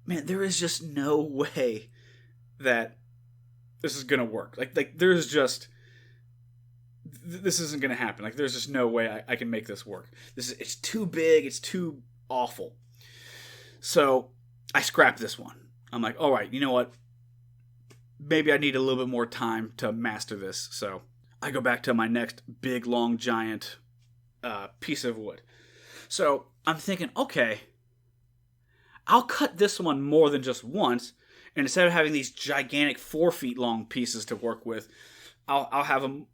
man, there is just no way that this is gonna work. There's just, this isn't gonna happen. There's just no way I can make this work. It's too big. It's too awful. So I scrapped this one. I'm like, all right, you know what? Maybe I need a little bit more time to master this. So I go back to my next big, long, giant piece of wood. So I'm thinking, okay, I'll cut this one more than just once, and instead of having these gigantic 4 feet long pieces to work with, I'll have them,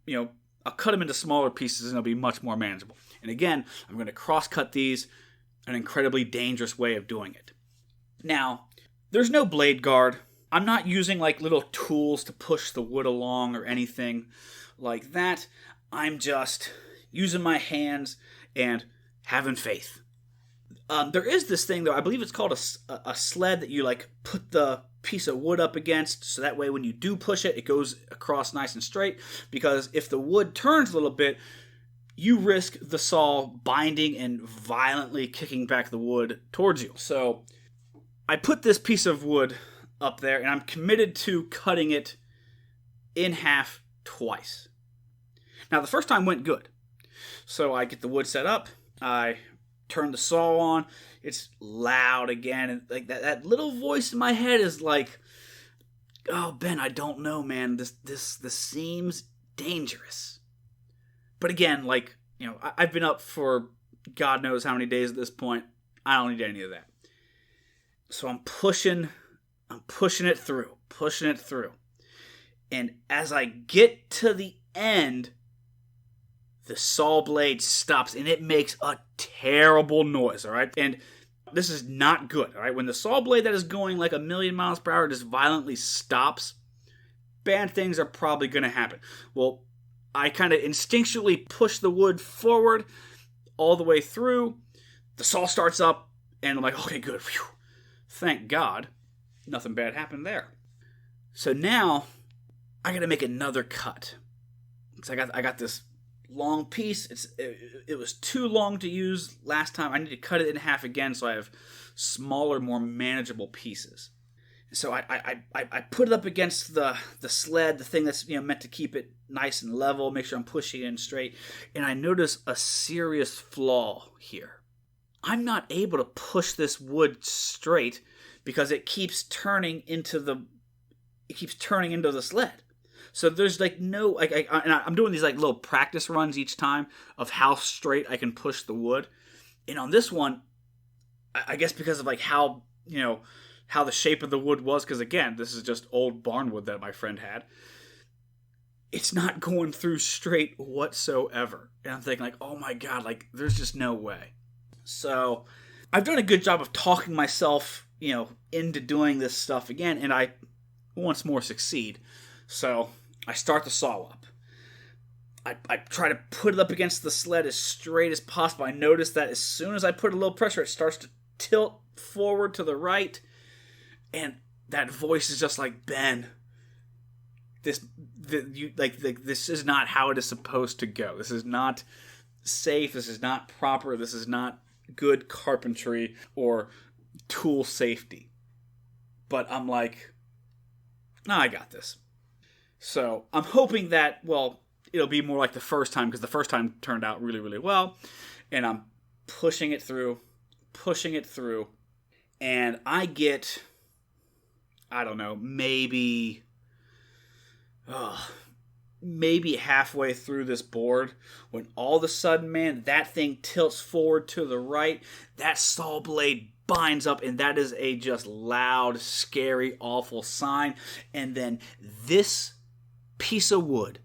I'll cut them into smaller pieces, and it'll be much more manageable. And again, I'm going to cross-cut these, an incredibly dangerous way of doing it. Now, there's no blade guard. I'm not using little tools to push the wood along or anything like that. I'm just using my hands and having faith. There is this thing, though, I believe it's called a sled that you put the piece of wood up against, so that way when you do push it, it goes across nice and straight, because if the wood turns a little bit, you risk the saw binding and violently kicking back the wood towards you. So I put this piece of wood up there, and I'm committed to cutting it in half twice. Now, the first time went good. So I get the wood set up, I turn the saw on, it's loud again, and that little voice in my head is like, oh, Ben, I don't know, man, this seems dangerous. But again, I've been up for God knows how many days at this point. I don't need any of that. So I'm pushing it through. And as I get to the end, the saw blade stops, and it makes a terrible noise, all right? And This is not good, all right? When the saw blade that is going like 1,000,000 miles per hour just violently stops, bad things are probably going to happen. Well, I kind of instinctually push the wood forward all the way through. The saw starts up, and I'm like, okay, good. Whew. Thank God. Nothing bad happened there. So now, I got to make another cut. Because I got this long piece. It was too long to use last time. I need to cut it in half again so I have smaller, more manageable pieces. So I put it up against the sled, the thing that's meant to keep it nice and level, make sure I'm pushing it in straight, and I notice a serious flaw here. I'm not able to push this wood straight because it keeps turning into the sled. So there's like no and I'm doing these like little practice runs each time of how straight I can push the wood, and on this one, I guess because of like how the shape of the wood was, because again, this is just old barn wood that my friend had. It's not going through straight whatsoever. And I'm thinking like, oh my God, like there's just no way. So I've done a good job of talking myself, into doing this stuff again, and I once more succeed. So I start the saw up. I try to put it up against the sled as straight as possible. I notice that as soon as I put a little pressure, it starts to tilt forward to the right. And that voice is just like, Ben, this is not how it is supposed to go. This is not safe. This is not proper. This is not good carpentry or tool safety. But I'm like, no, I got this. So I'm hoping that, it'll be more like the first time, because the first time turned out really, really well. And I'm pushing it through. And I get, I don't know, maybe halfway through this board when all of a sudden, man, that thing tilts forward to the right. That saw blade binds up, and that is a just loud, scary, awful sign. And then this piece of wood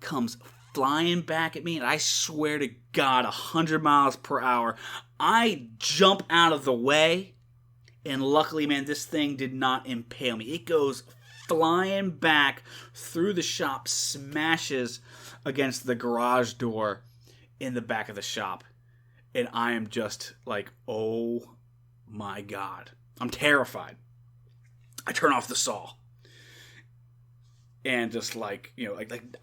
comes flying back at me, and I swear to God, 100 miles per hour. I jump out of the way, and luckily, man, this thing did not impale me. It goes flying back through the shop, smashes against the garage door in the back of the shop. And I am just like, oh my God. I'm terrified. I turn off the saw. And just like,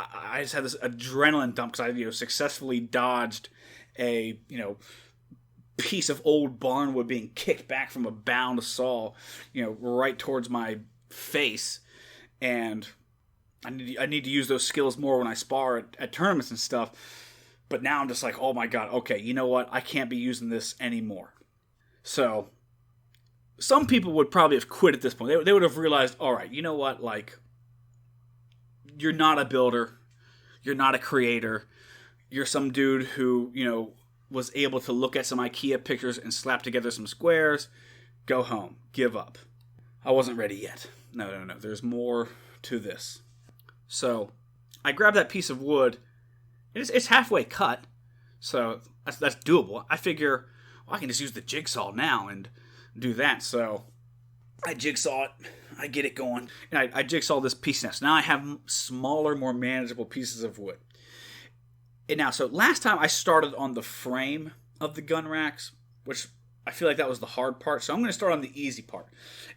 I just had this adrenaline dump because I, successfully dodged a, piece of old barnwood being kicked back from a bound saw, right towards my face. And I need to use those skills more when I spar at tournaments and stuff. But now I'm just like, oh my God, okay, you know what? I can't be using this anymore. So some people would probably have quit at this point. They would have realized, all right, you know what? Like, you're not a builder. You're not a creator. You're some dude who, was able to look at some IKEA pictures and slap together some squares. Go home. Give up. I wasn't ready yet. No. There's more to this. So I grab that piece of wood. It's halfway cut. So that's doable. I figure, I can just use the jigsaw now and do that. So I jigsaw it. I get it going. And I jigsaw this piece now. So now I have smaller, more manageable pieces of wood. And now, so last time I started on the frame of the gun racks, which I feel like that was the hard part. So I'm going to start on the easy part.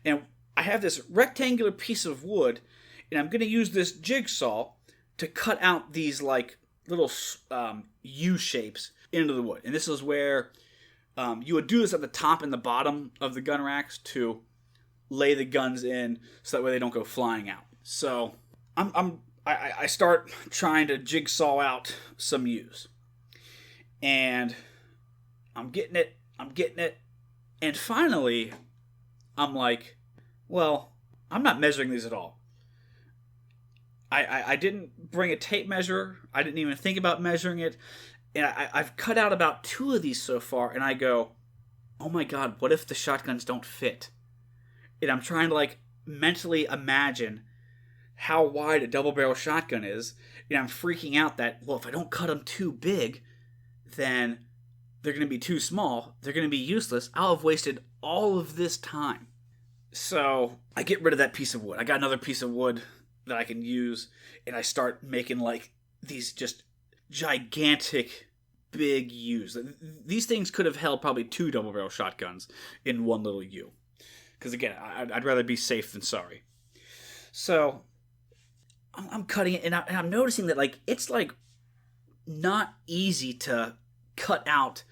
And I have this rectangular piece of wood, and I'm going to use this jigsaw to cut out these like little U shapes into the wood. And this is where you would do this at the top and the bottom of the gun racks to lay the guns in so that way they don't go flying out. So I start trying to jigsaw out some U's. And I'm getting it. And finally, I'm like, I'm not measuring these at all. I didn't bring a tape measure. I didn't even think about measuring it. And I've cut out about 2 of these so far. And I go, oh my God, what if the shotguns don't fit? And I'm trying to mentally imagine how wide a double barrel shotgun is. And I'm freaking out that, if I don't cut them too big, then they're going to be too small, they're going to be useless, I'll have wasted all of this time. So I get rid of that piece of wood. I got another piece of wood that I can use, and I start making like these just gigantic big U's. These things could have held probably 2 double barrel shotguns in one little U. Because again, I'd rather be safe than sorry. So I'm cutting it, and I'm noticing that like it's like not easy to cut out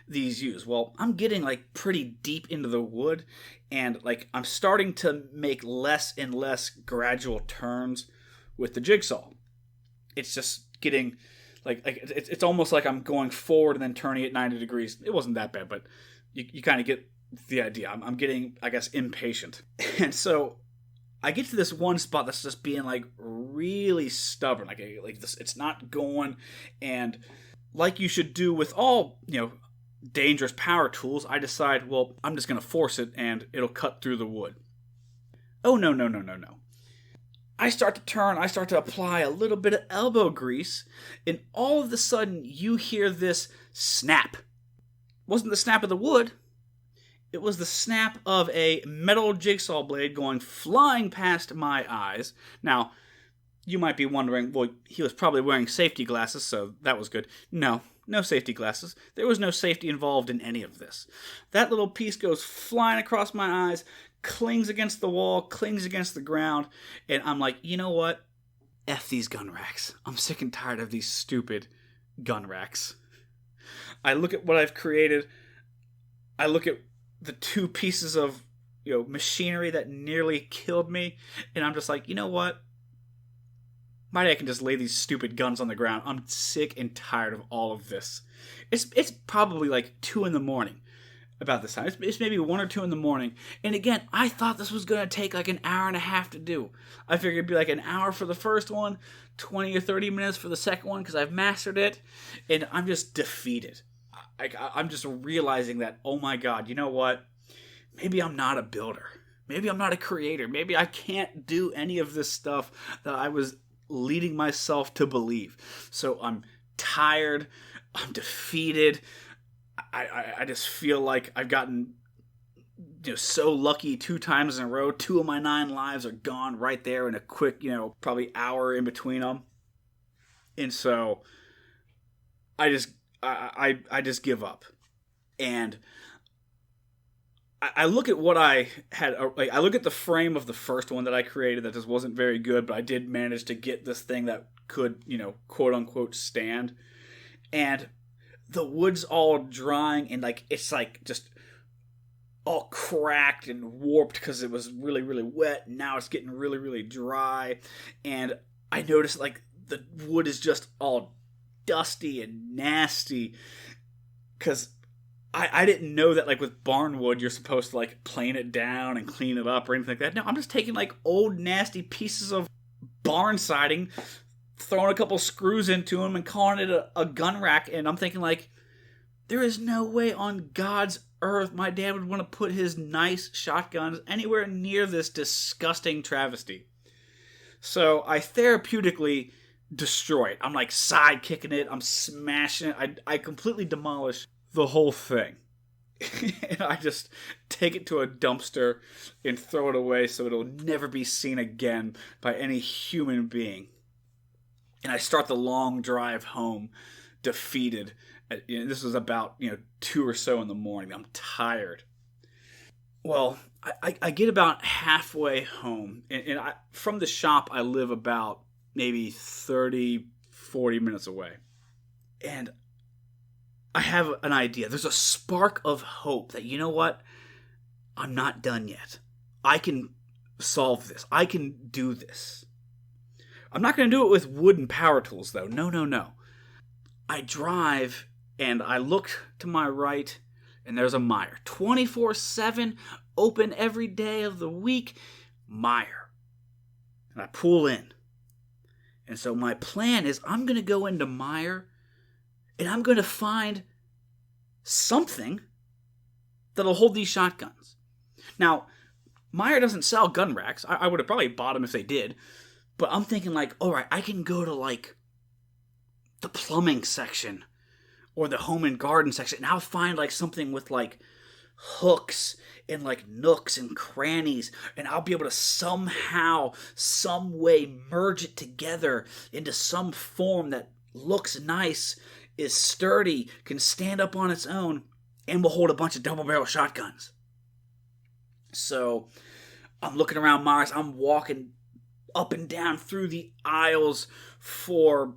these U's. Well, I'm getting like pretty deep into the wood, and like I'm starting to make less and less gradual turns with the jigsaw. It's just getting like it's almost like I'm going forward and then turning it 90 degrees. It wasn't that bad, but you kind of get the idea. I'm getting, I guess, impatient. And so I get to this one spot that's just being like really stubborn. Like this, it's not going. And like you should do with all, dangerous power tools, I decide, well, I'm just going to force it and it'll cut through the wood. Oh, no. I start to turn, I start to apply a little bit of elbow grease, and all of a sudden you hear this snap. It wasn't the snap of the wood. It was the snap of a metal jigsaw blade going flying past my eyes. Now, you might be wondering, well, he was probably wearing safety glasses, so that was good. No safety glasses. There was no safety involved in any of this. That little piece goes flying across my eyes, clings against the wall, clings against the ground, and I'm like, you know what? F these gun racks. I'm sick and tired of these stupid gun racks. I look at what I've created. I look at the 2 pieces of machinery that nearly killed me, and I'm just like, you know what? Maybe I can just lay these stupid guns on the ground. I'm sick and tired of all of this. It's probably like 2 a.m. about this time. It's maybe 1 or 2 a.m. And again, I thought this was going to take like an hour and a half to do. I figured it'd be like an hour for the first one, 20 or 30 minutes for the second one because I've mastered it. And I'm just defeated. I'm just realizing that, oh my God, you know what? Maybe I'm not a builder. Maybe I'm not a creator. Maybe I can't do any of this stuff that I was leading myself to believe. So I'm tired. I'm defeated. I just feel like I've gotten so lucky 2 times in a row. 2 of my 9 lives are gone right there in a quick, probably hour in between them. And so I just give up. And I look at what I had. I look at the frame of the first one that I created that just wasn't very good, but I did manage to get this thing that could, quote unquote, stand. And the wood's all drying, and like it's like just all cracked and warped because it was really, really wet. And now it's getting really, really dry. And I noticed like the wood is just all dusty and nasty because I didn't know that like with barn wood you're supposed to like plane it down and clean it up or anything like that. No, I'm just taking like old nasty pieces of barn siding, throwing a couple screws into them and calling it a gun rack. And I'm thinking like, there is no way on God's earth my dad would want to put his nice shotguns anywhere near this disgusting travesty. So I therapeutically destroy it. I'm like side kicking it. I'm smashing it. I completely demolish the whole thing. And I just take it to a dumpster and throw it away so it'll never be seen again by any human being. And I start the long drive home defeated. This was about 2 or so in the morning. I'm tired. Well, I get about halfway home. And from the shop, I live about maybe 30, 40 minutes away. And I have an idea. There's a spark of hope that, you know what? I'm not done yet. I can solve this. I can do this. I'm not going to do it with wooden power tools, though. No. I drive, and I look to my right, and there's a Meijer. 24/7, open every day of the week. Meijer. And I pull in. And so my plan is I'm going to go into Meijer, and I'm going to find something that'll hold these shotguns. Now, Meijer doesn't sell gun racks. I would have probably bought them if they did. But I'm thinking like, all right, I can go to like the plumbing section or the home and garden section, and I'll find like something with like hooks and like nooks and crannies, and I'll be able to somehow, some way merge it together into some form that looks nice, is sturdy, can stand up on its own, and will hold a bunch of double barrel shotguns. So I'm looking around Myers. I'm walking up and down through the aisles for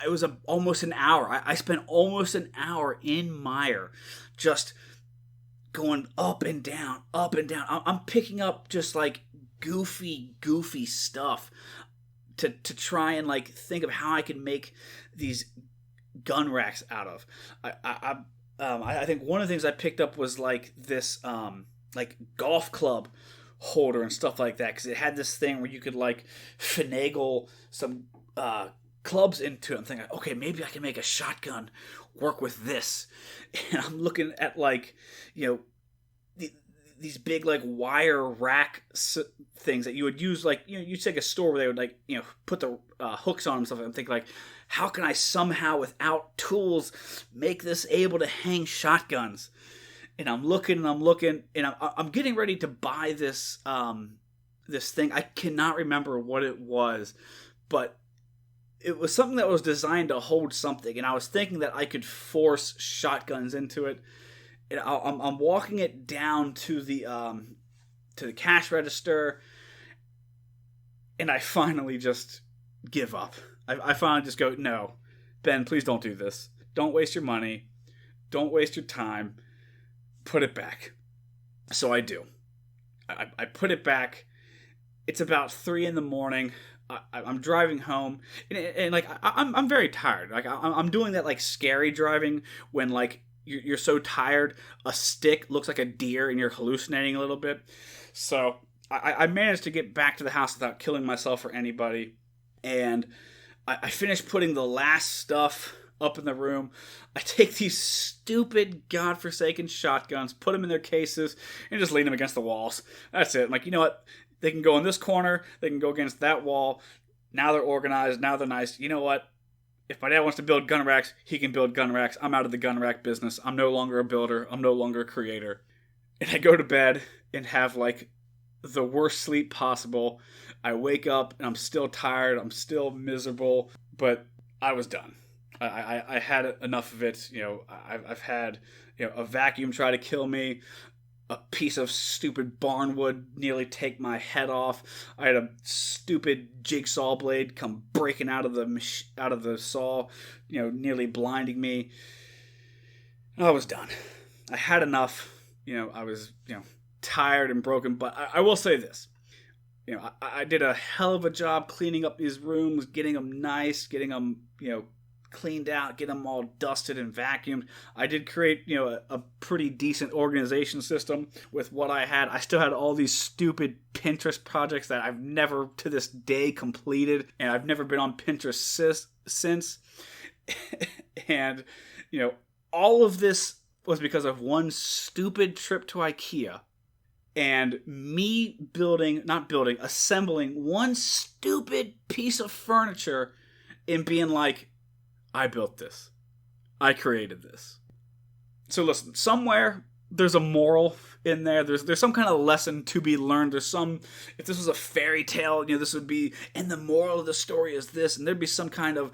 it was almost an hour. I spent almost an hour in Meijer just going up and down, up and down. I'm picking up just like goofy stuff to try and like think of how I can make these gun racks out of. I think one of the things I picked up was like this like golf club holder and stuff like that, because it had this thing where you could like finagle some clubs into it. I'm thinking, okay, maybe I can make a shotgun work with this. And I'm looking at like, these big like wire rack things that you would use, like, you'd take a store where they would like, put the hooks on and stuff. I'm thinking like, how can I somehow without tools make this able to hang shotguns? And I'm looking, and I'm getting ready to buy this this thing. I cannot remember what it was, but it was something that was designed to hold something, and I was thinking that I could force shotguns into it. And I'm walking it down to the cash register, and I finally just give up. I finally just go, no, Ben, please don't do this. Don't waste your money. Don't waste your time. Put it back. So I do. I put it back. It's about 3 a.m. I'm driving home, and like I'm very tired. Like I'm doing that like scary driving when like you're so tired a stick looks like a deer and you're hallucinating a little bit. So I managed to get back to the house without killing myself or anybody, and I finished putting the last stuff up in the room. I take these stupid godforsaken shotguns, put them in their cases, and just lean them against the walls. That's it. I'm like, you know what? They can go in this corner. They can go against that wall. Now they're organized. Now they're nice. You know what? If my dad wants to build gun racks, he can build gun racks. I'm out of the gun rack business. I'm no longer a builder. I'm no longer a creator. And I go to bed and have like the worst sleep possible. I wake up and I'm still tired. I'm still miserable. But I was done. I had enough of it. I've had a vacuum try to kill me. A piece of stupid barnwood nearly take my head off. I had a stupid jigsaw blade come breaking out of the saw, nearly blinding me. I was done. I had enough. I was tired and broken. But I will say this. I did a hell of a job cleaning up these rooms, getting them nice, getting them cleaned out, get them all dusted and vacuumed. I did create, a pretty decent organization system with what I had. I still had all these stupid Pinterest projects that I've never to this day completed, and I've never been on Pinterest since. And, all of this was because of one stupid trip to IKEA and me assembling one stupid piece of furniture and being like, I built this. I created this. So listen, somewhere there's a moral in there. There's some kind of lesson to be learned. If this was a fairy tale, this would be, and the moral of the story is this, and there'd be some kind of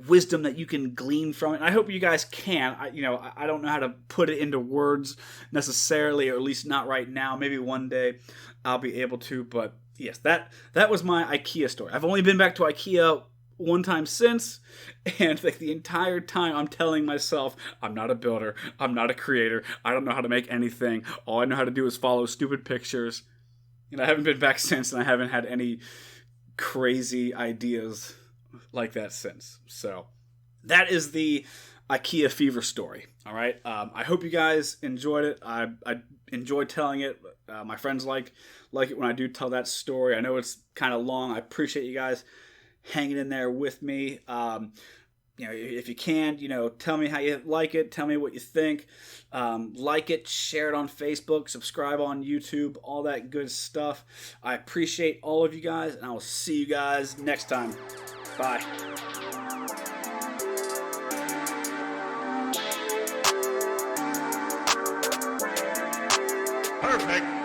wisdom that you can glean from it. And I hope you guys can. I don't know how to put it into words necessarily, or at least not right now. Maybe one day I'll be able to. But yes, that was my IKEA story. I've only been back to IKEA one time since, and like the entire time I'm telling myself, I'm not a builder, I'm not a creator, I don't know how to make anything, all I know how to do is follow stupid pictures. And I haven't been back since, and I haven't had any crazy ideas like that since. So that is the IKEA fever story. All right, I hope you guys enjoyed it. I enjoyed telling it. My friends like it when I do tell that story. I know it's kind of long. I appreciate you guys hanging in there with me. If you can, tell me how you like it. Tell me what you think. Like it, share it on Facebook, subscribe on YouTube, all that good stuff. I appreciate all of you guys, and I will see you guys next time. Bye.
perfect.